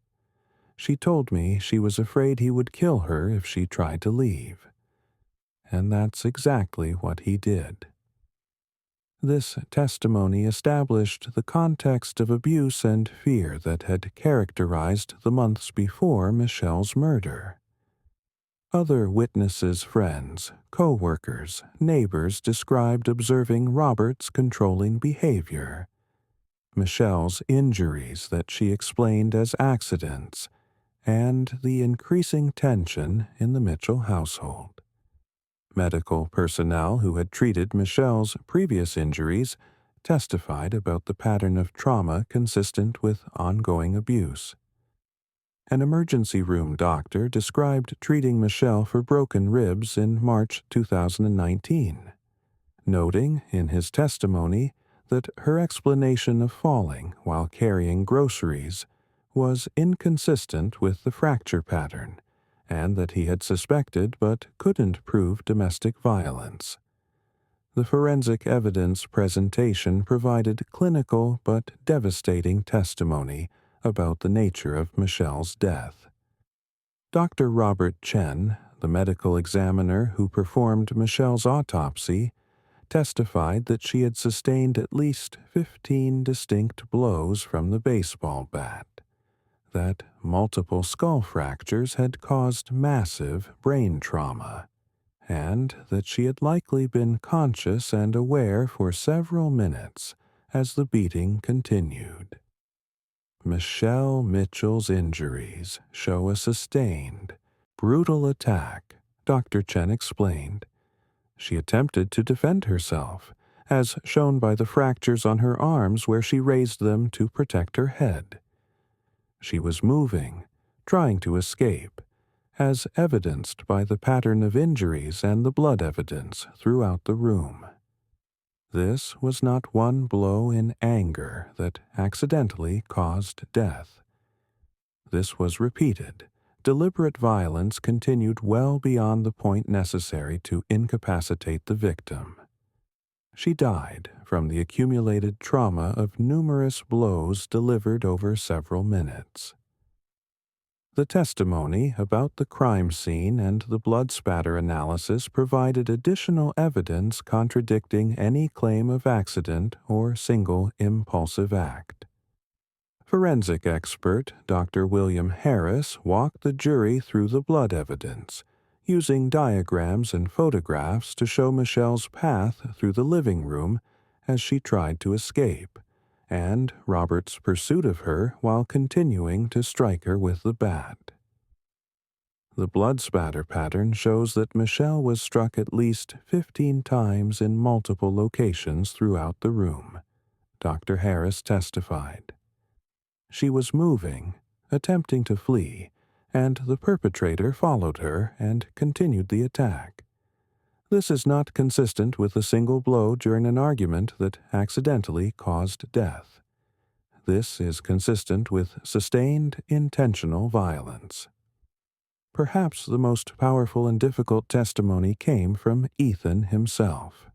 She told me she was afraid he would kill her if she tried to leave. And that's exactly what he did. This testimony established the context of abuse and fear that had characterized the months before Michelle's murder. Other witnesses' friends, co-workers, neighbors described observing Robert's controlling behavior, Michelle's injuries that she explained as accidents, and the increasing tension in the Mitchell household. Medical personnel who had treated Michelle's previous injuries testified about the pattern of trauma consistent with ongoing abuse. An emergency room doctor described treating Michelle for broken ribs in March 2019, noting in his testimony that her explanation of falling while carrying groceries was inconsistent with the fracture pattern, and that he had suspected but couldn't prove domestic violence. The forensic evidence presentation provided clinical but devastating testimony about the nature of Michelle's death. Dr. Robert Chen, the medical examiner who performed Michelle's autopsy, testified that she had sustained at least 15 distinct blows from the baseball bat, that multiple skull fractures had caused massive brain trauma, and that she had likely been conscious and aware for several minutes as the beating continued. Michelle Mitchell's injuries show a sustained, brutal attack, Dr. Chen explained. She attempted to defend herself, as shown by the fractures on her arms where she raised them to protect her head. She was moving, trying to escape, as evidenced by the pattern of injuries and the blood evidence throughout the room. This was not one blow in anger that accidentally caused death. This was repeated. Deliberate violence continued well beyond the point necessary to incapacitate the victim. She died from the accumulated trauma of numerous blows delivered over several minutes. The testimony about the crime scene and the blood spatter analysis provided additional evidence contradicting any claim of accident or single impulsive act. Forensic expert Dr. William Harris walked the jury through the blood evidence, using diagrams and photographs to show Michelle's path through the living room as she tried to escape, and Robert's pursuit of her while continuing to strike her with the bat. The blood spatter pattern shows that Michelle was struck at least 15 times in multiple locations throughout the room, Dr. Harris testified. She was moving, attempting to flee, and the perpetrator followed her and continued the attack. This is not consistent with a single blow during an argument that accidentally caused death. This is consistent with sustained, intentional violence. Perhaps the most powerful and difficult testimony came from Ethan himself.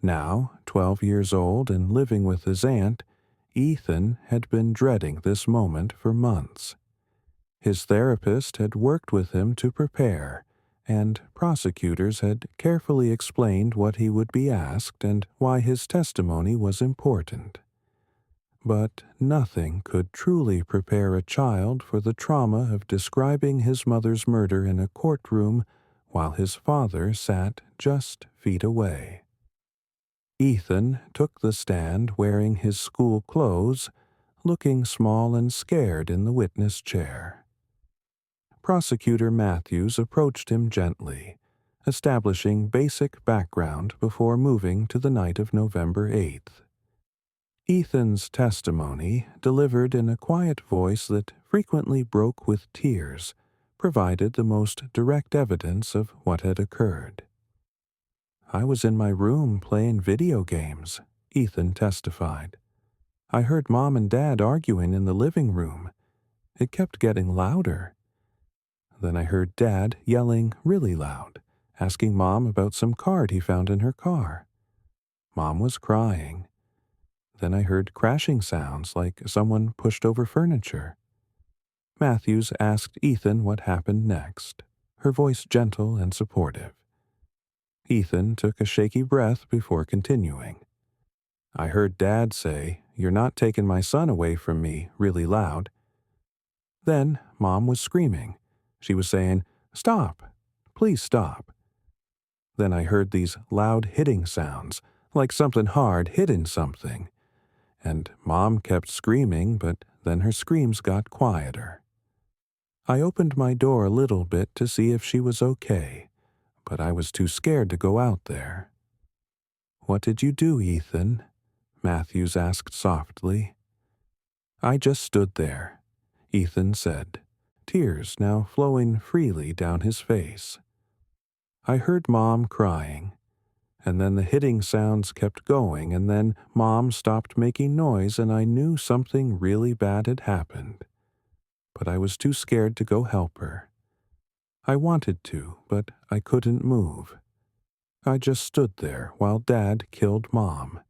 Now, 12 years old and living with his aunt, Ethan had been dreading this moment for months. His therapist had worked with him to prepare, and prosecutors had carefully explained what he would be asked and why his testimony was important. But nothing could truly prepare a child for the trauma of describing his mother's murder in a courtroom while his father sat just feet away. Ethan took the stand wearing his school clothes, looking small and scared in the witness chair. Prosecutor Matthews approached him gently, establishing basic background before moving to the night of November 8th. Ethan's testimony, delivered in a quiet voice that frequently broke with tears, provided the most direct evidence of what had occurred. "I was in my room playing video games," Ethan testified. "I heard Mom and Dad arguing in the living room. It kept getting louder. Then I heard Dad yelling really loud, asking Mom about some card he found in her car. Mom was crying. Then I heard crashing sounds like someone pushed over furniture." Matthews asked Ethan what happened next, her voice gentle and supportive. Ethan took a shaky breath before continuing. I heard Dad say, "You're not taking my son away from me," really loud. Then Mom was screaming. She was saying, "Stop! Please stop." Then I heard these loud hitting sounds, like something hard hitting something. And Mom kept screaming, but then her screams got quieter. I opened my door a little bit to see if she was okay, but I was too scared to go out there. "What did you do, Ethan?" Matthews asked softly. "I just stood there," Ethan said, tears now flowing freely down his face. I heard Mom crying, and then the hitting sounds kept going, and then Mom stopped making noise, and I knew something really bad had happened. But I was too scared to go help her. I wanted to, but I couldn't move. I just stood there while Dad killed Mom,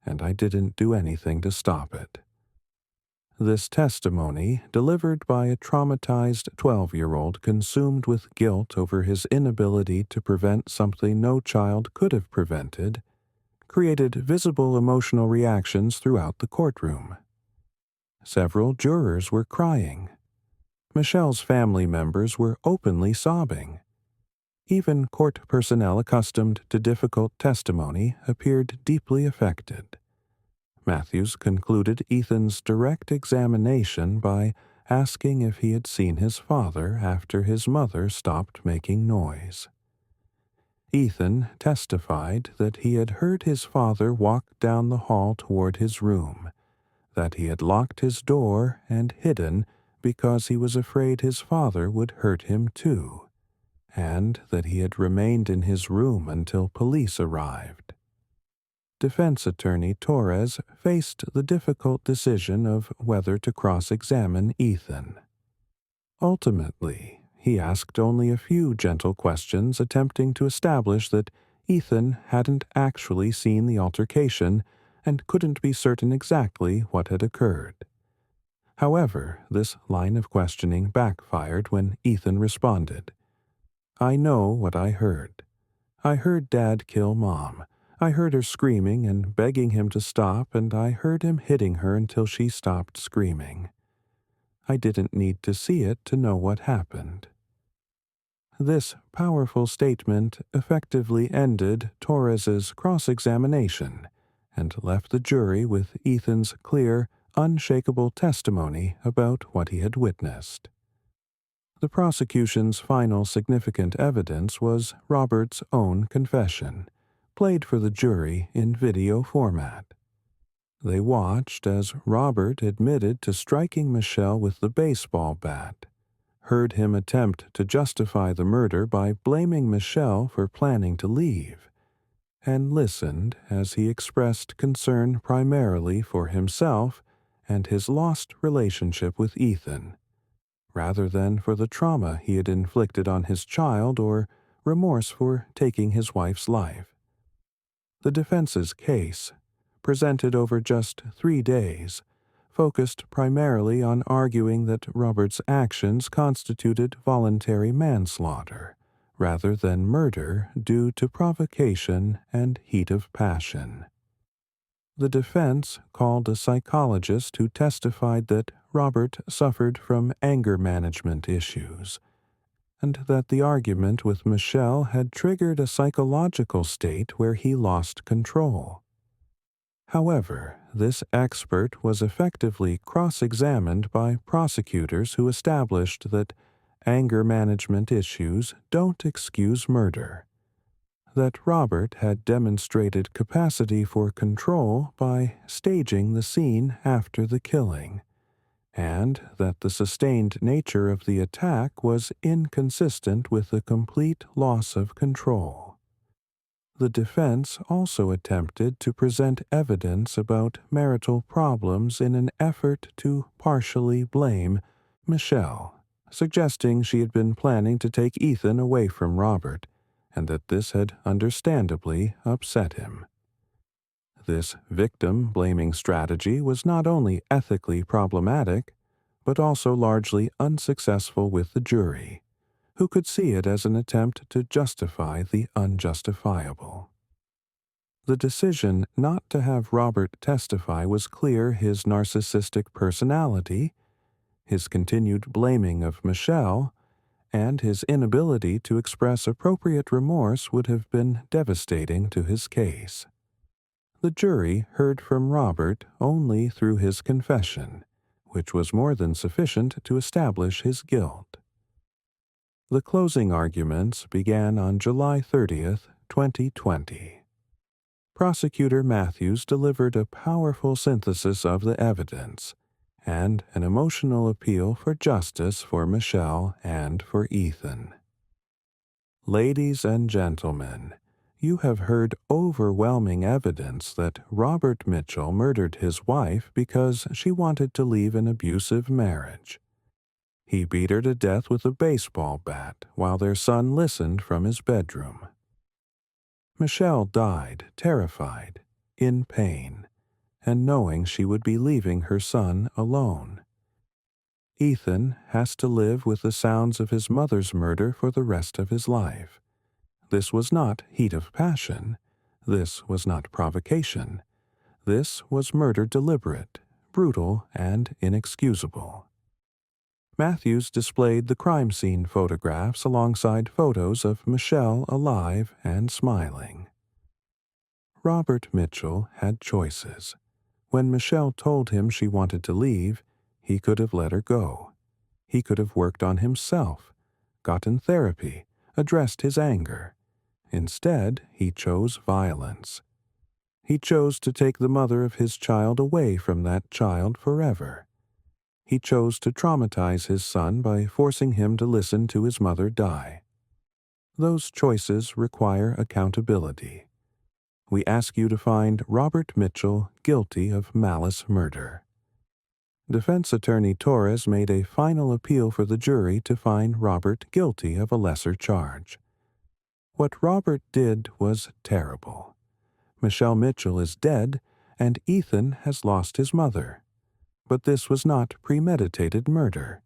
and I didn't do anything to stop it. This testimony, delivered by a traumatized 12-year-old consumed with guilt over his inability to prevent something no child could have prevented, created visible emotional reactions throughout the courtroom. Several jurors were crying. Michelle's family members were openly sobbing. Even court personnel accustomed to difficult testimony appeared deeply affected. Matthews concluded Ethan's direct examination by asking if he had seen his father after his mother stopped making noise. Ethan testified that he had heard his father walk down the hall toward his room, that he had locked his door and hidden because he was afraid his father would hurt him too, and that he had remained in his room until police arrived. Defense attorney Torres faced the difficult decision of whether to cross-examine Ethan. Ultimately, he asked only a few gentle questions attempting to establish that Ethan hadn't actually seen the altercation and couldn't be certain exactly what had occurred. However, this line of questioning backfired when Ethan responded. "I know what I heard. I heard Dad kill Mom. I heard her screaming and begging him to stop, and I heard him hitting her until she stopped screaming. I didn't need to see it to know what happened." This powerful statement effectively ended Torres's cross-examination and left the jury with Ethan's clear, unshakable testimony about what he had witnessed. The prosecution's final significant evidence was Robert's own confession, played for the jury in video format. They watched as Robert admitted to striking Michelle with the baseball bat, heard him attempt to justify the murder by blaming Michelle for planning to leave, and listened as he expressed concern primarily for himself and his lost relationship with Ethan, rather than for the trauma he had inflicted on his child or remorse for taking his wife's life. The defense's case, presented over just 3 days, focused primarily on arguing that Robert's actions constituted voluntary manslaughter, rather than murder due to provocation and heat of passion. The defense called a psychologist who testified that Robert suffered from anger management issues, and that the argument with Michelle had triggered a psychological state where he lost control. However, this expert was effectively cross-examined by prosecutors who established that anger management issues don't excuse murder, that Robert had demonstrated capacity for control by staging the scene after the killing, and that the sustained nature of the attack was inconsistent with a complete loss of control. The defense also attempted to present evidence about marital problems in an effort to partially blame Michelle, suggesting she had been planning to take Ethan away from Robert, and that this had understandably upset him. This victim-blaming strategy was not only ethically problematic, but also largely unsuccessful with the jury, who could see it as an attempt to justify the unjustifiable. The decision not to have Robert testify was clear his narcissistic personality, his continued blaming of Michelle, and his inability to express appropriate remorse would have been devastating to his case. The jury heard from Robert only through his confession, which was more than sufficient to establish his guilt. The closing arguments began on July 30th, 2020. Prosecutor Matthews delivered a powerful synthesis of the evidence and an emotional appeal for justice for Michelle and for Ethan. Ladies and gentlemen, you have heard overwhelming evidence that Robert Mitchell murdered his wife because she wanted to leave an abusive marriage. He beat her to death with a baseball bat while their son listened from his bedroom. Michelle died terrified, in pain, and knowing she would be leaving her son alone. Ethan has to live with the sounds of his mother's murder for the rest of his life. This was not heat of passion. This was not provocation. This was murder deliberate, brutal, and inexcusable. Matthews displayed the crime scene photographs alongside photos of Michelle alive and smiling. Robert Mitchell had choices. When Michelle told him she wanted to leave, he could have let her go. He could have worked on himself, gotten therapy, addressed his anger. Instead, he chose violence. He chose to take the mother of his child away from that child forever. He chose to traumatize his son by forcing him to listen to his mother die. Those choices require accountability. We ask you to find Robert Mitchell guilty of malice murder. Defense attorney Torres made a final appeal for the jury to find Robert guilty of a lesser charge. What Robert did was terrible. Michelle Mitchell is dead, and Ethan has lost his mother. But this was not premeditated murder.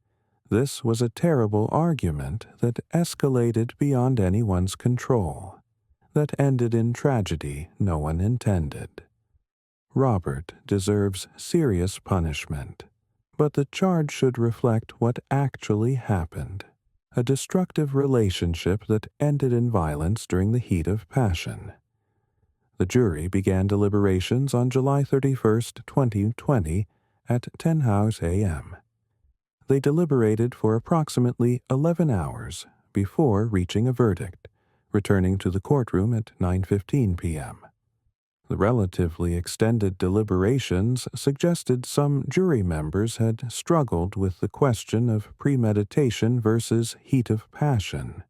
This was a terrible argument that escalated beyond anyone's control, that ended in tragedy no one intended. Robert deserves serious punishment, but the charge should reflect what actually happened. A destructive relationship that ended in violence during the heat of passion. The jury began deliberations on July 31st, 2020, at 10 a.m. They deliberated for approximately 11 hours before reaching a verdict, returning to the courtroom at 9:15 p.m. The relatively extended deliberations suggested some jury members had struggled with the question of premeditation versus heat of passion,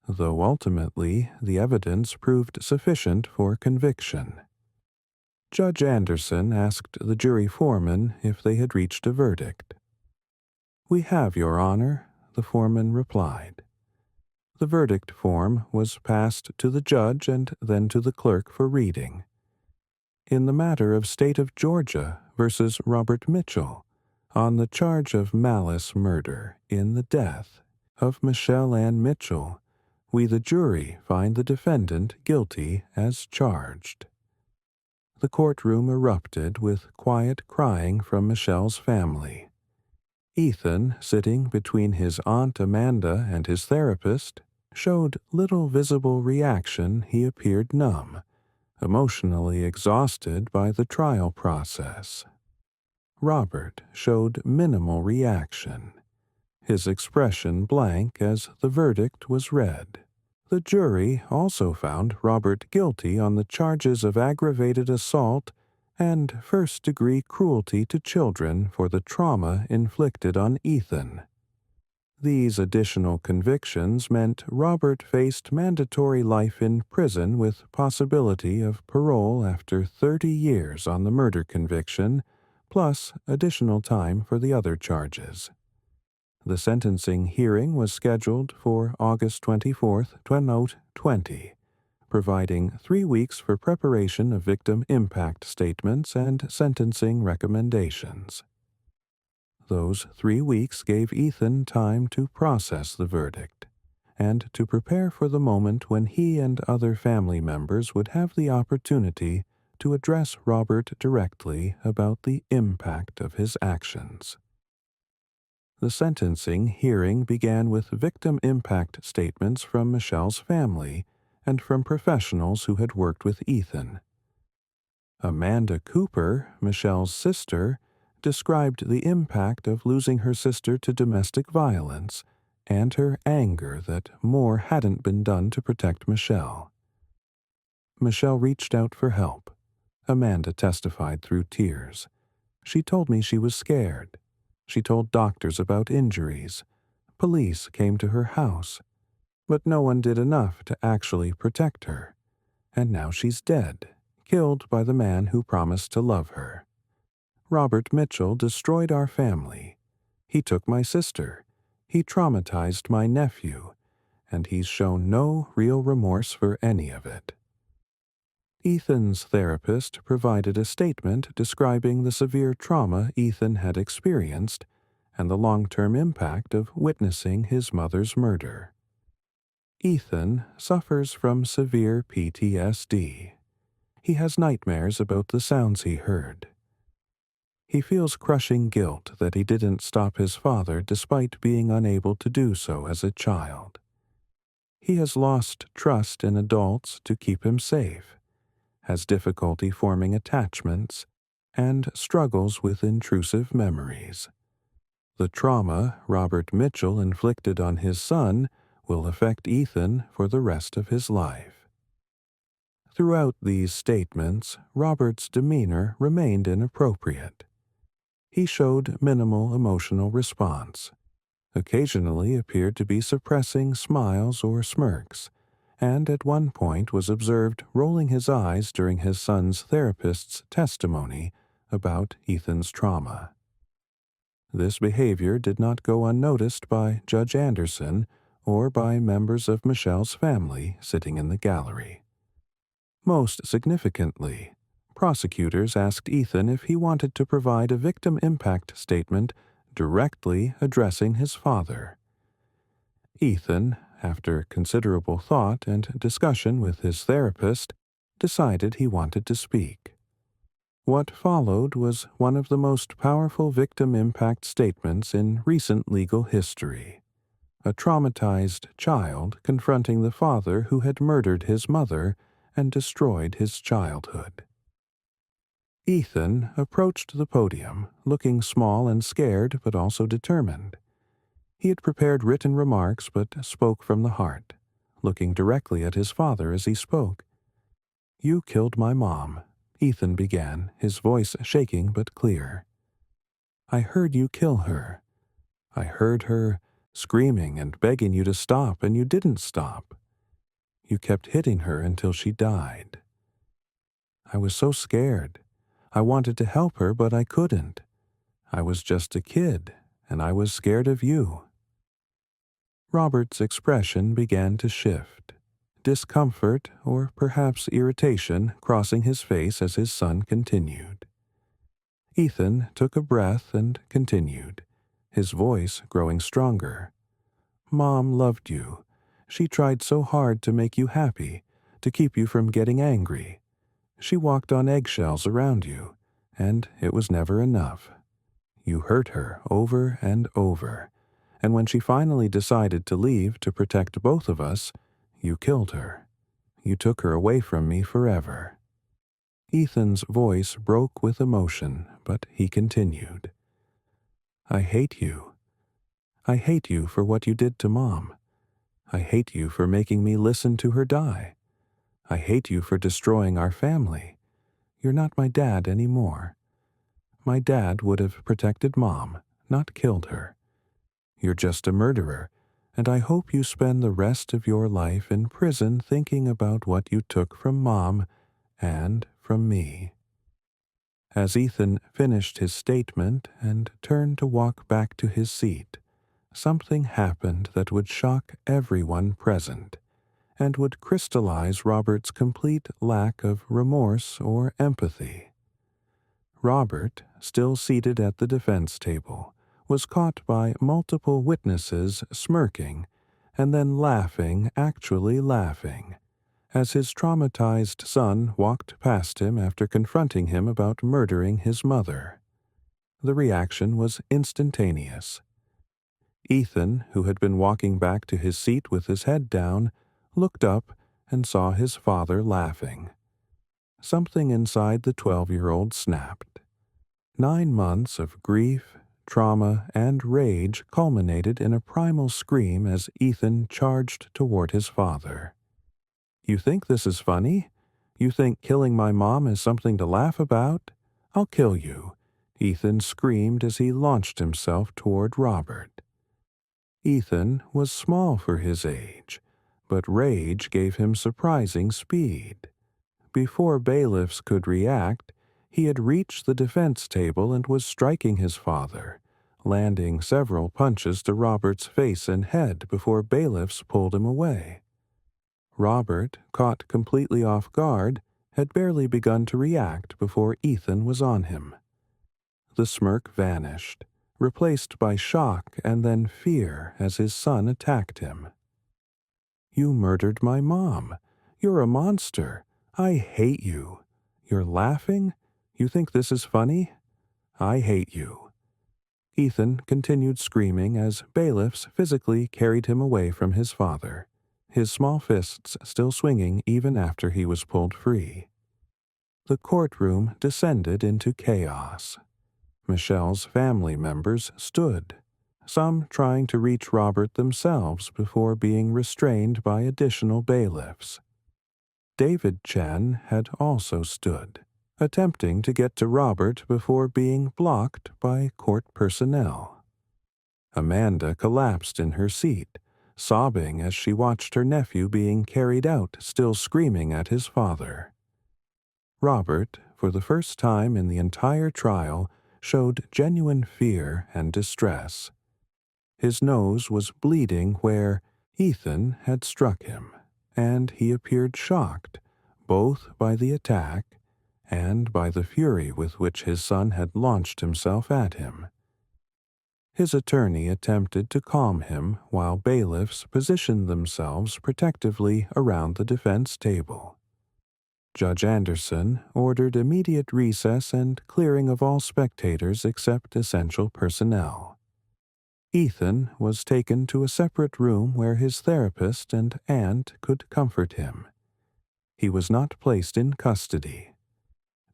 though ultimately the evidence proved sufficient for conviction. Judge Anderson asked the jury foreman if they had reached a verdict. "We have, Your Honor," the foreman replied. The verdict form was passed to the judge and then to the clerk for reading. In the matter of State of Georgia versus Robert Mitchell, on the charge of malice murder in the death of Michelle Ann Mitchell, we the jury find the defendant guilty as charged. The courtroom erupted with quiet crying from Michelle's family. Ethan, sitting between his aunt Amanda and his therapist, showed little visible reaction. He appeared numb, emotionally exhausted by the trial process. Robert showed minimal reaction, his expression blank as the verdict was read. The jury also found Robert guilty on the charges of aggravated assault and first-degree cruelty to children for the trauma inflicted on Ethan. These additional convictions meant Robert faced mandatory life in prison with possibility of parole after 30 years on the murder conviction, plus additional time for the other charges. The sentencing hearing was scheduled for August 24, 2020, providing 3 weeks for preparation of victim impact statements and sentencing recommendations. Those 3 weeks gave Ethan time to process the verdict. and to prepare for the moment when he and other family members would have the opportunity to address Robert directly about the impact of his actions. The sentencing hearing began with victim impact statements from Michelle's family and from professionals who had worked with Ethan. Amanda Cooper, Michelle's sister, described the impact of losing her sister to domestic violence and her anger that more hadn't been done to protect Michelle. Michelle reached out for help. Amanda testified through tears. She told me she was scared. She told doctors about injuries. Police came to her house. But no one did enough to actually protect her. And now she's dead, killed by the man who promised to love her. Robert Mitchell destroyed our family. He took my sister. He traumatized my nephew. And he's shown no real remorse for any of it. Ethan's therapist provided a statement describing the severe trauma Ethan had experienced and the long-term impact of witnessing his mother's murder. Ethan suffers from severe PTSD. He has nightmares about the sounds he heard. He feels crushing guilt that he didn't stop his father despite being unable to do so as a child. He has lost trust in adults to keep him safe, has difficulty forming attachments, and struggles with intrusive memories. The trauma Robert Mitchell inflicted on his son will affect Ethan for the rest of his life. Throughout these statements, Robert's demeanor remained inappropriate. He showed minimal emotional response, occasionally appeared to be suppressing smiles or smirks, and at one point was observed rolling his eyes during his son's therapist's testimony about Ethan's trauma. This behavior did not go unnoticed by Judge Anderson or by members of Michelle's family sitting in the gallery. Most significantly, prosecutors asked Ethan if he wanted to provide a victim impact statement directly addressing his father. Ethan, after considerable thought and discussion with his therapist, decided he wanted to speak. What followed was one of the most powerful victim impact statements in recent legal history. A traumatized child confronting the father who had murdered his mother and destroyed his childhood. Ethan approached the podium, looking small and scared but also determined. He had prepared written remarks but spoke from the heart, looking directly at his father as he spoke. "You killed my mom," Ethan began, his voice shaking but clear. "I heard you kill her. I heard her screaming and begging you to stop, and you didn't stop. You kept hitting her until she died. I was so scared. I wanted to help her, but I couldn't. I was just a kid, and I was scared of you." Robert's expression began to shift, discomfort or perhaps irritation crossing his face as his son continued. Ethan took a breath and continued, his voice growing stronger. "Mom loved you. She tried so hard to make you happy, to keep you from getting angry. She walked on eggshells around you, and it was never enough. You hurt her over and over, and when she finally decided to leave to protect both of us, you killed her. You took her away from me forever." Ethan's voice broke with emotion, but he continued. "I hate you. I hate you for what you did to Mom. I hate you for making me listen to her die. I hate you for destroying our family. You're not my dad anymore. My dad would have protected Mom, not killed her. You're just a murderer, and I hope you spend the rest of your life in prison thinking about what you took from Mom and from me." As Ethan finished his statement and turned to walk back to his seat, something happened that would shock everyone present and would crystallize Robert's complete lack of remorse or empathy. Robert, still seated at the defense table, was caught by multiple witnesses smirking and then laughing, actually laughing, as his traumatized son walked past him after confronting him about murdering his mother. The reaction was instantaneous. Ethan, who had been walking back to his seat with his head down, looked up and saw his father laughing. Something inside the 12-year-old snapped. 9 months of grief, trauma, and rage culminated in a primal scream as Ethan charged toward his father. "You think this is funny? You think killing my mom is something to laugh about? I'll kill you," Ethan screamed as he launched himself toward Robert. Ethan was small for his age, but rage gave him surprising speed. Before bailiffs could react, he had reached the defense table and was striking his father, landing several punches to Robert's face and head before bailiffs pulled him away. Robert, caught completely off guard, had barely begun to react before Ethan was on him. The smirk vanished, replaced by shock and then fear as his son attacked him. "You murdered my mom. You're a monster. I hate you. You're laughing? You think this is funny? I hate you." Ethan continued screaming as bailiffs physically carried him away from his father, his small fists still swinging even after he was pulled free. The courtroom descended into chaos. Michelle's family members stood, some trying to reach Robert themselves before being restrained by additional bailiffs. David Chen had also stood, attempting to get to Robert before being blocked by court personnel. Amanda collapsed in her seat, sobbing as she watched her nephew being carried out, still screaming at his father. Robert, for the first time in the entire trial, showed genuine fear and distress. His nose was bleeding where Ethan had struck him, and he appeared shocked, both by the attack and by the fury with which his son had launched himself at him. His attorney attempted to calm him while bailiffs positioned themselves protectively around the defense table. Judge Anderson ordered immediate recess and clearing of all spectators except essential personnel. Ethan was taken to a separate room where his therapist and aunt could comfort him. He was not placed in custody.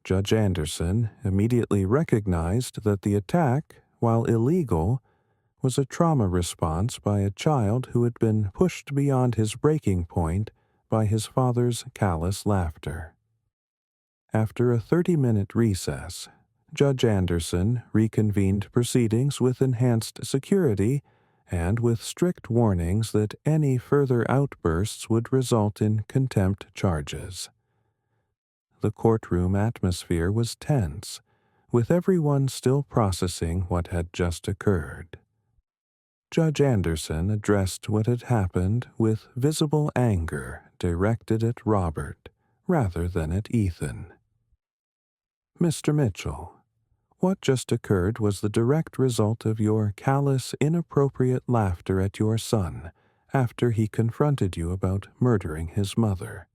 Judge Anderson immediately recognized that the attack, while illegal, was a trauma response by a child who had been pushed beyond his breaking point by his father's callous laughter. After a 30-minute recess, Judge Anderson reconvened proceedings with enhanced security and with strict warnings that any further outbursts would result in contempt charges. The courtroom atmosphere was tense, with everyone still processing what had just occurred. Judge Anderson addressed what had happened with visible anger directed at Robert rather than at Ethan. "Mr. Mitchell, what just occurred was the direct result of your callous, inappropriate laughter at your son after he confronted you about murdering his mother.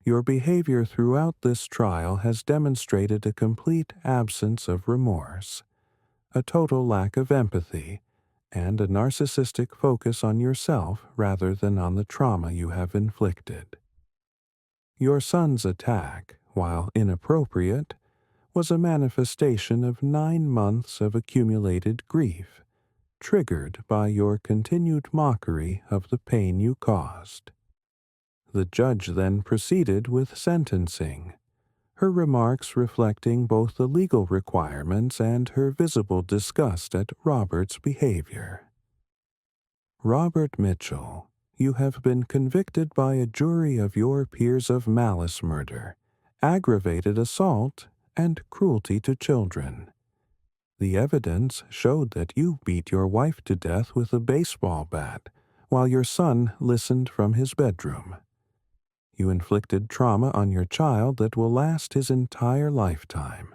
Your behavior throughout this trial has demonstrated a complete absence of remorse, a total lack of empathy, and a narcissistic focus on yourself rather than on the trauma you have inflicted. Your son's attack, while inappropriate, was a manifestation of 9 months of accumulated grief, triggered by your continued mockery of the pain you caused." The judge then proceeded with sentencing, her remarks reflecting both the legal requirements and her visible disgust at Robert's behavior. "Robert Mitchell, you have been convicted by a jury of your peers of malice murder, aggravated assault, and cruelty to children. The evidence showed that you beat your wife to death with a baseball bat while your son listened from his bedroom. You inflicted trauma on your child that will last his entire lifetime.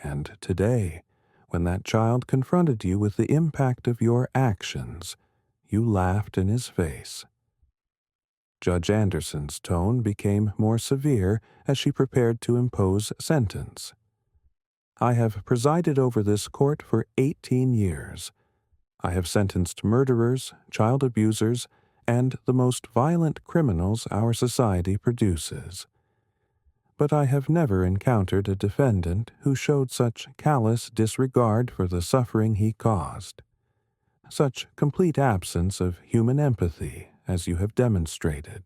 And today, when that child confronted you with the impact of your actions, you laughed in his face. Judge Anderson's tone became more severe as she prepared to impose sentence. I have presided over this court for 18 years. I have sentenced murderers, child abusers, and the most violent criminals our society produces. But I have never encountered a defendant who showed such callous disregard for the suffering he caused, such complete absence of human empathy as you have demonstrated.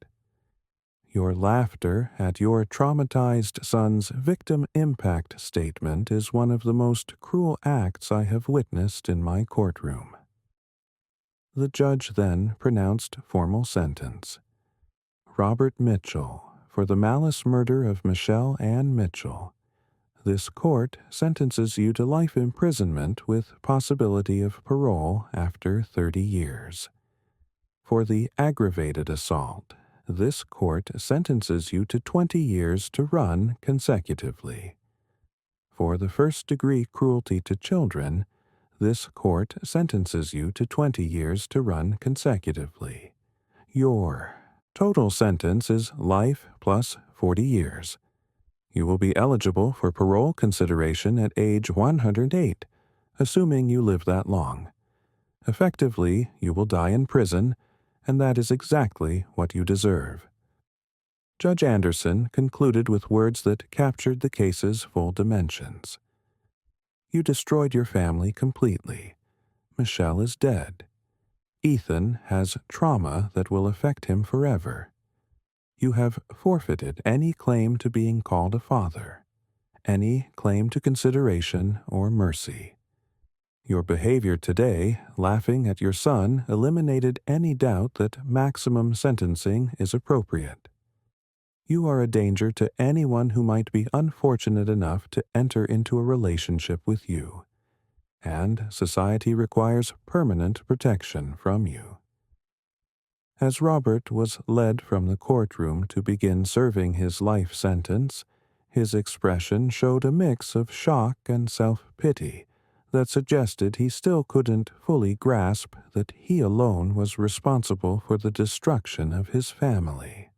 Your laughter at your traumatized son's victim impact statement is one of the most cruel acts I have witnessed in my courtroom. The judge then pronounced formal sentence. Robert Mitchell, for the malice murder of Michelle Ann Mitchell. This court sentences you to life imprisonment with possibility of parole after 30 years. For the aggravated assault, this court sentences you to 20 years to run consecutively. For the first-degree cruelty to children, this court sentences you to 20 years to run consecutively. Your total sentence is life plus 40 years. You will be eligible for parole consideration at age 108, assuming you live that long. Effectively, you will die in prison, and that is exactly what you deserve. Judge Anderson concluded with words that captured the case's full dimensions. You destroyed your family completely. Michelle is dead. Ethan has trauma that will affect him forever. You have forfeited any claim to being called a father, any claim to consideration or mercy. Your behavior today, laughing at your son, eliminated any doubt that maximum sentencing is appropriate. You are a danger to anyone who might be unfortunate enough to enter into a relationship with you, and society requires permanent protection from you. As Robert was led from the courtroom to begin serving his life sentence, his expression showed a mix of shock and self-pity that suggested he still couldn't fully grasp that he alone was responsible for the destruction of his family.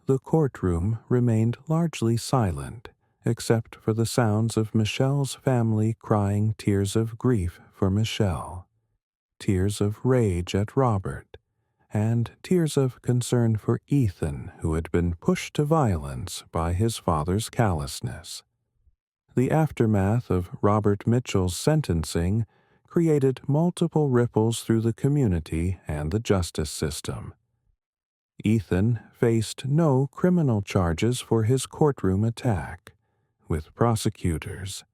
The courtroom remained largely silent, except for the sounds of Michelle's family crying tears of grief for Michelle, tears of rage at Robert, and tears of concern for Ethan, who had been pushed to violence by his father's callousness. The aftermath of Robert Mitchell's sentencing created multiple ripples through the community and the justice system. Ethan faced no criminal charges for his courtroom attack, with prosecutors,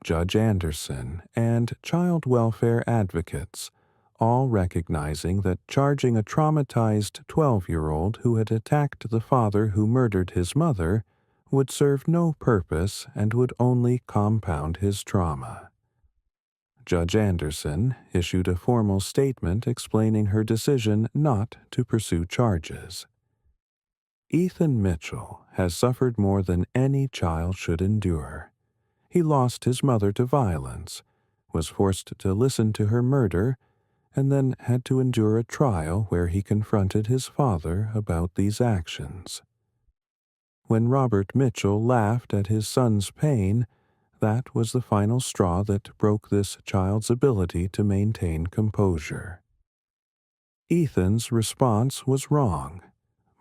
Judge Anderson, and child welfare advocates all recognizing that charging a traumatized 12-year-old who had attacked the father who murdered his mother would serve no purpose and would only compound his trauma. Judge Anderson issued a formal statement explaining her decision not to pursue charges. Ethan Mitchell has suffered more than any child should endure. He lost his mother to violence, was forced to listen to her murder, and then had to endure a trial where he confronted his father about these actions. When Robert Mitchell laughed at his son's pain, that was the final straw that broke this child's ability to maintain composure. Ethan's response was wrong,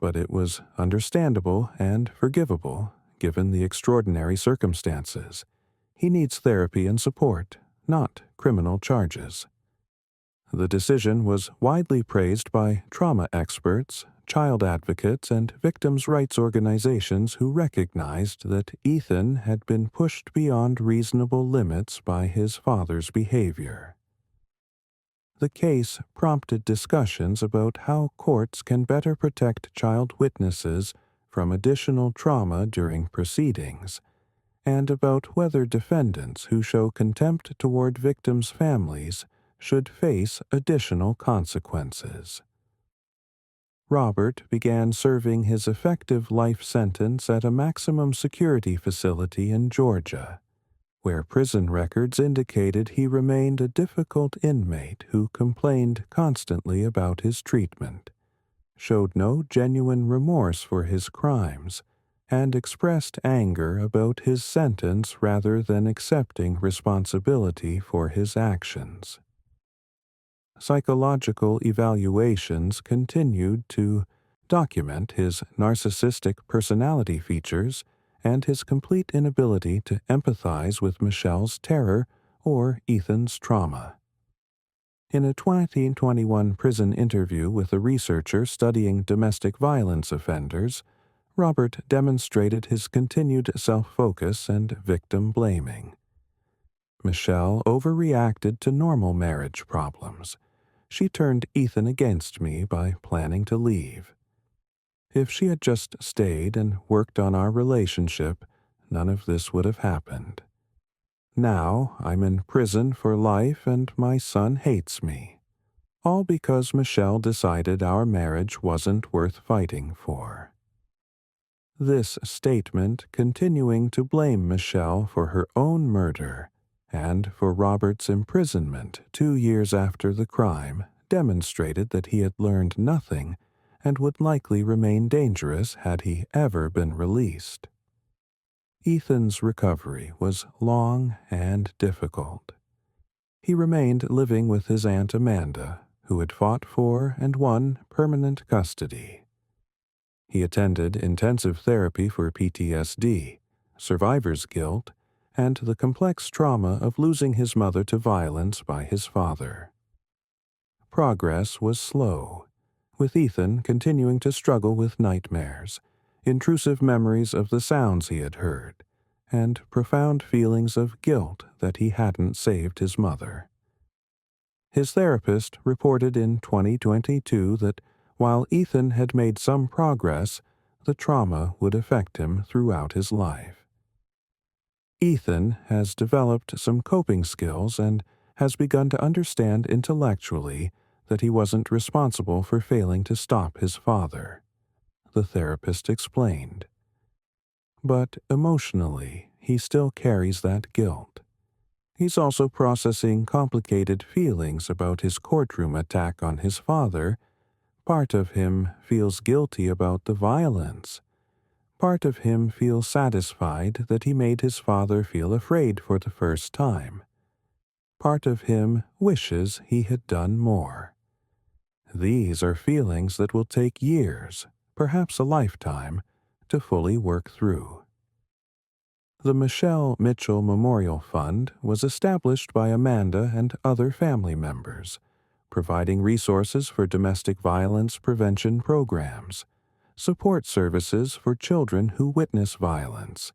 but it was understandable and forgivable given the extraordinary circumstances. He needs therapy and support, not criminal charges. The decision was widely praised by trauma experts, child advocates, and victims' rights organizations who recognized that Ethan had been pushed beyond reasonable limits by his father's behavior. The case prompted discussions about how courts can better protect child witnesses from additional trauma during proceedings, and about whether defendants who show contempt toward victims' families should face additional consequences. Robert began serving his effective life sentence at a maximum security facility in Georgia, where prison records indicated he remained a difficult inmate who complained constantly about his treatment, showed no genuine remorse for his crimes, and expressed anger about his sentence rather than accepting responsibility for his actions. Psychological evaluations continued to document his narcissistic personality features and his complete inability to empathize with Michelle's terror or Ethan's trauma. In a 2021 prison interview with a researcher studying domestic violence offenders, Robert demonstrated his continued self-focus and victim blaming. Michelle overreacted to normal marriage problems. She turned Ethan against me by planning to leave. If she had just stayed and worked on our relationship, none of this would have happened. Now I'm in prison for life and my son hates me. All because Michelle decided our marriage wasn't worth fighting for. This statement continuing to blame Michelle for her own murder and for Robert's imprisonment 2 years after the crime demonstrated that he had learned nothing and would likely remain dangerous had he ever been released. Ethan's recovery was long and difficult. He remained living with his Aunt Amanda, who had fought for and won permanent custody. He attended intensive therapy for PTSD, survivor's guilt, and the complex trauma of losing his mother to violence by his father. Progress was slow, with Ethan continuing to struggle with nightmares, intrusive memories of the sounds he had heard, and profound feelings of guilt that he hadn't saved his mother. His therapist reported in 2022 that while Ethan had made some progress, the trauma would affect him throughout his life. Ethan has developed some coping skills and has begun to understand intellectually that he wasn't responsible for failing to stop his father, the therapist explained. But emotionally, he still carries that guilt. He's also processing complicated feelings about his courtroom attack on his father. Part of him feels guilty about the violence. Part of him feels satisfied that he made his father feel afraid for the first time. Part of him wishes he had done more. These are feelings that will take years, perhaps a lifetime, to fully work through. The Michelle Mitchell Memorial Fund was established by Amanda and other family members, providing resources for domestic violence prevention programs, support services for children who witness violence,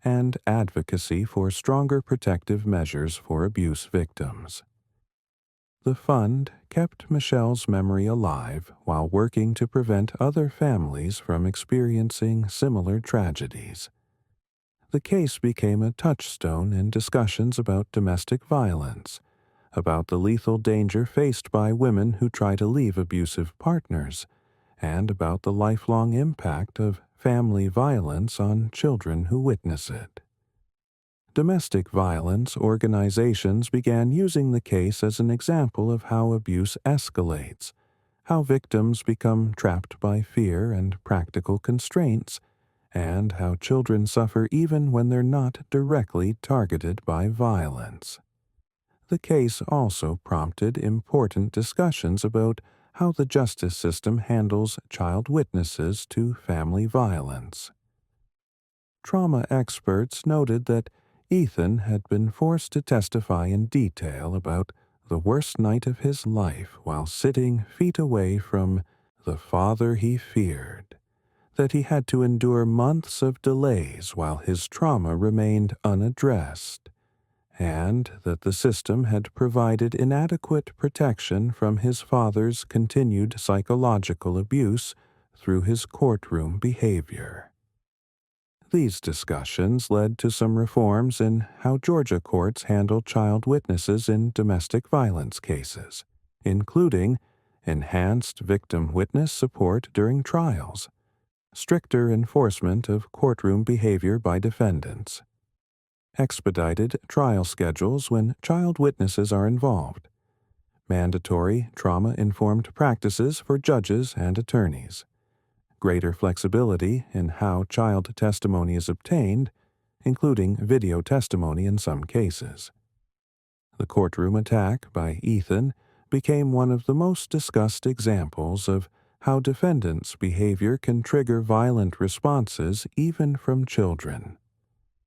and advocacy for stronger protective measures for abuse victims. The fund kept Michelle's memory alive while working to prevent other families from experiencing similar tragedies. The case became a touchstone in discussions about domestic violence, about the lethal danger faced by women who try to leave abusive partners, and about the lifelong impact of family violence on children who witness it. Domestic violence organizations began using the case as an example of how abuse escalates, how victims become trapped by fear and practical constraints, and how children suffer even when they're not directly targeted by violence. The case also prompted important discussions about how the justice system handles child witnesses to family violence. Trauma experts noted that Ethan had been forced to testify in detail about the worst night of his life while sitting feet away from the father he feared, that he had to endure months of delays while his trauma remained unaddressed, and that the system had provided inadequate protection from his father's continued psychological abuse through his courtroom behavior. These discussions led to some reforms in how Georgia courts handle child witnesses in domestic violence cases, including enhanced victim witness support during trials, stricter enforcement of courtroom behavior by defendants, expedited trial schedules when child witnesses are involved, mandatory trauma-informed practices for judges and attorneys, greater flexibility in how child testimony is obtained, including video testimony in some cases. The courtroom attack by Ethan became one of the most discussed examples of how defendants' behavior can trigger violent responses even from children,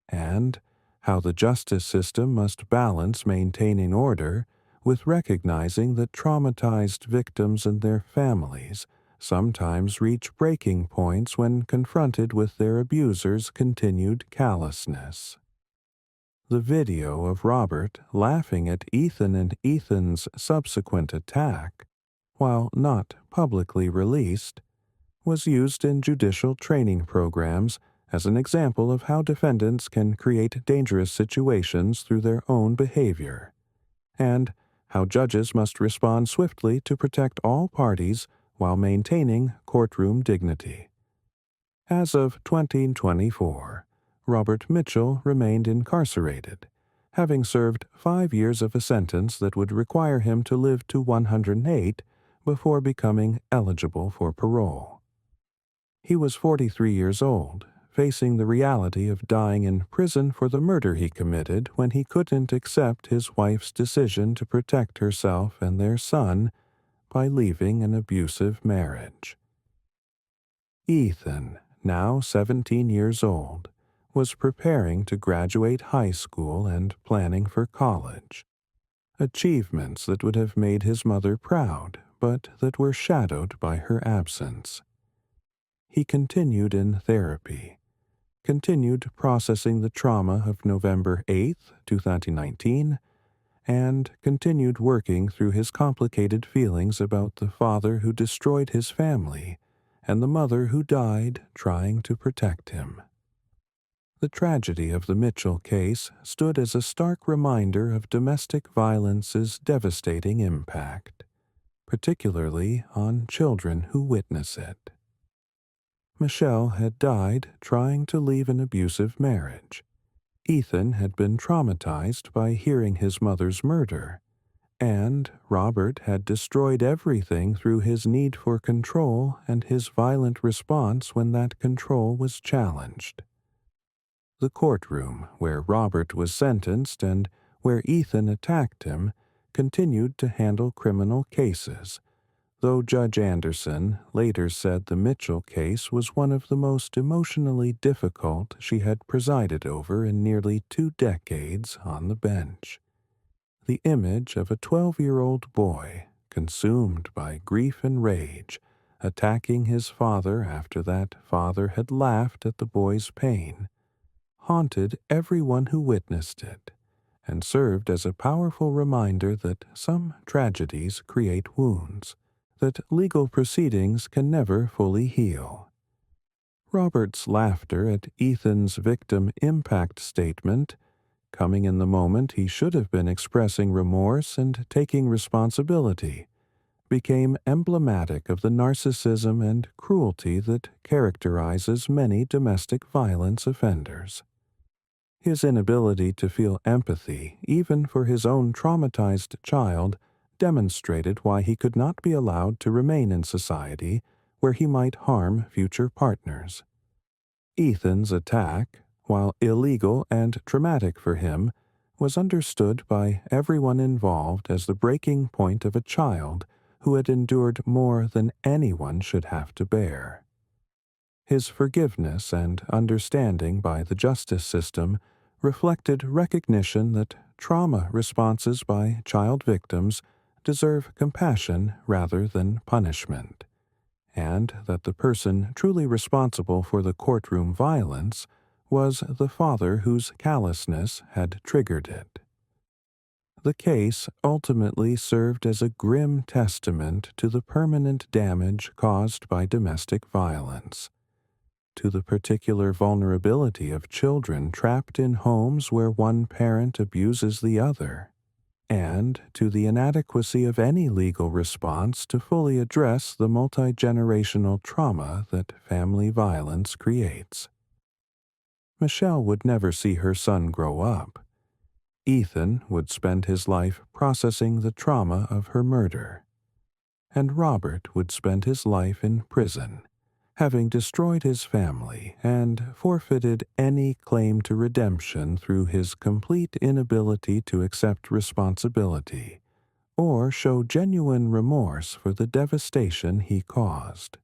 and how the justice system must balance maintaining order with recognizing that traumatized victims and their families sometimes reach breaking points when confronted with their abuser's continued callousness. The video of Robert laughing at Ethan and Ethan's subsequent attack, while not publicly released, was used in judicial training programs as an example of how defendants can create dangerous situations through their own behavior, and how judges must respond swiftly to protect all parties while maintaining courtroom dignity. As of 2024, Robert Mitchell remained incarcerated, having served 5 years of a sentence that would require him to live to 108 before becoming eligible for parole. He was 43 years old, facing the reality of dying in prison for the murder he committed when he couldn't accept his wife's decision to protect herself and their son by leaving an abusive marriage. Ethan, now 17 years old, was preparing to graduate high school and planning for college. Achievements that would have made his mother proud, but that were shadowed by her absence. He continued in therapy, continued processing the trauma of November 8, 2019, and continued working through his complicated feelings about the father who destroyed his family and the mother who died trying to protect him. The tragedy of the Mitchell case stood as a stark reminder of domestic violence's devastating impact, particularly on children who witness it. Michelle had died trying to leave an abusive marriage. Ethan had been traumatized by hearing his mother's murder, and Robert had destroyed everything through his need for control and his violent response when that control was challenged. The courtroom where Robert was sentenced and where Ethan attacked him continued to handle criminal cases, though Judge Anderson later said the Mitchell case was one of the most emotionally difficult she had presided over in nearly 2 decades on the bench. The image of a 12-year-old boy, consumed by grief and rage, attacking his father after that father had laughed at the boy's pain, haunted everyone who witnessed it, and served as a powerful reminder that some tragedies create wounds, that legal proceedings can never fully heal. Robert's laughter at Ethan's victim impact statement, coming in the moment he should have been expressing remorse and taking responsibility, became emblematic of the narcissism and cruelty that characterizes many domestic violence offenders. His inability to feel empathy, even for his own traumatized child, demonstrated why he could not be allowed to remain in society where he might harm future partners. Ethan's attack, while illegal and traumatic for him, was understood by everyone involved as the breaking point of a child who had endured more than anyone should have to bear. His forgiveness and understanding by the justice system reflected recognition that trauma responses by child victims deserve compassion rather than punishment, and that the person truly responsible for the courtroom violence was the father whose callousness had triggered it. The case ultimately served as a grim testament to the permanent damage caused by domestic violence, to the particular vulnerability of children trapped in homes where one parent abuses the other, and to the inadequacy of any legal response to fully address the multi-generational trauma that family violence creates. Michelle would never see her son grow up. Ethan would spend his life processing the trauma of her murder. And Robert would spend his life in prison, having destroyed his family and forfeited any claim to redemption through his complete inability to accept responsibility or show genuine remorse for the devastation he caused.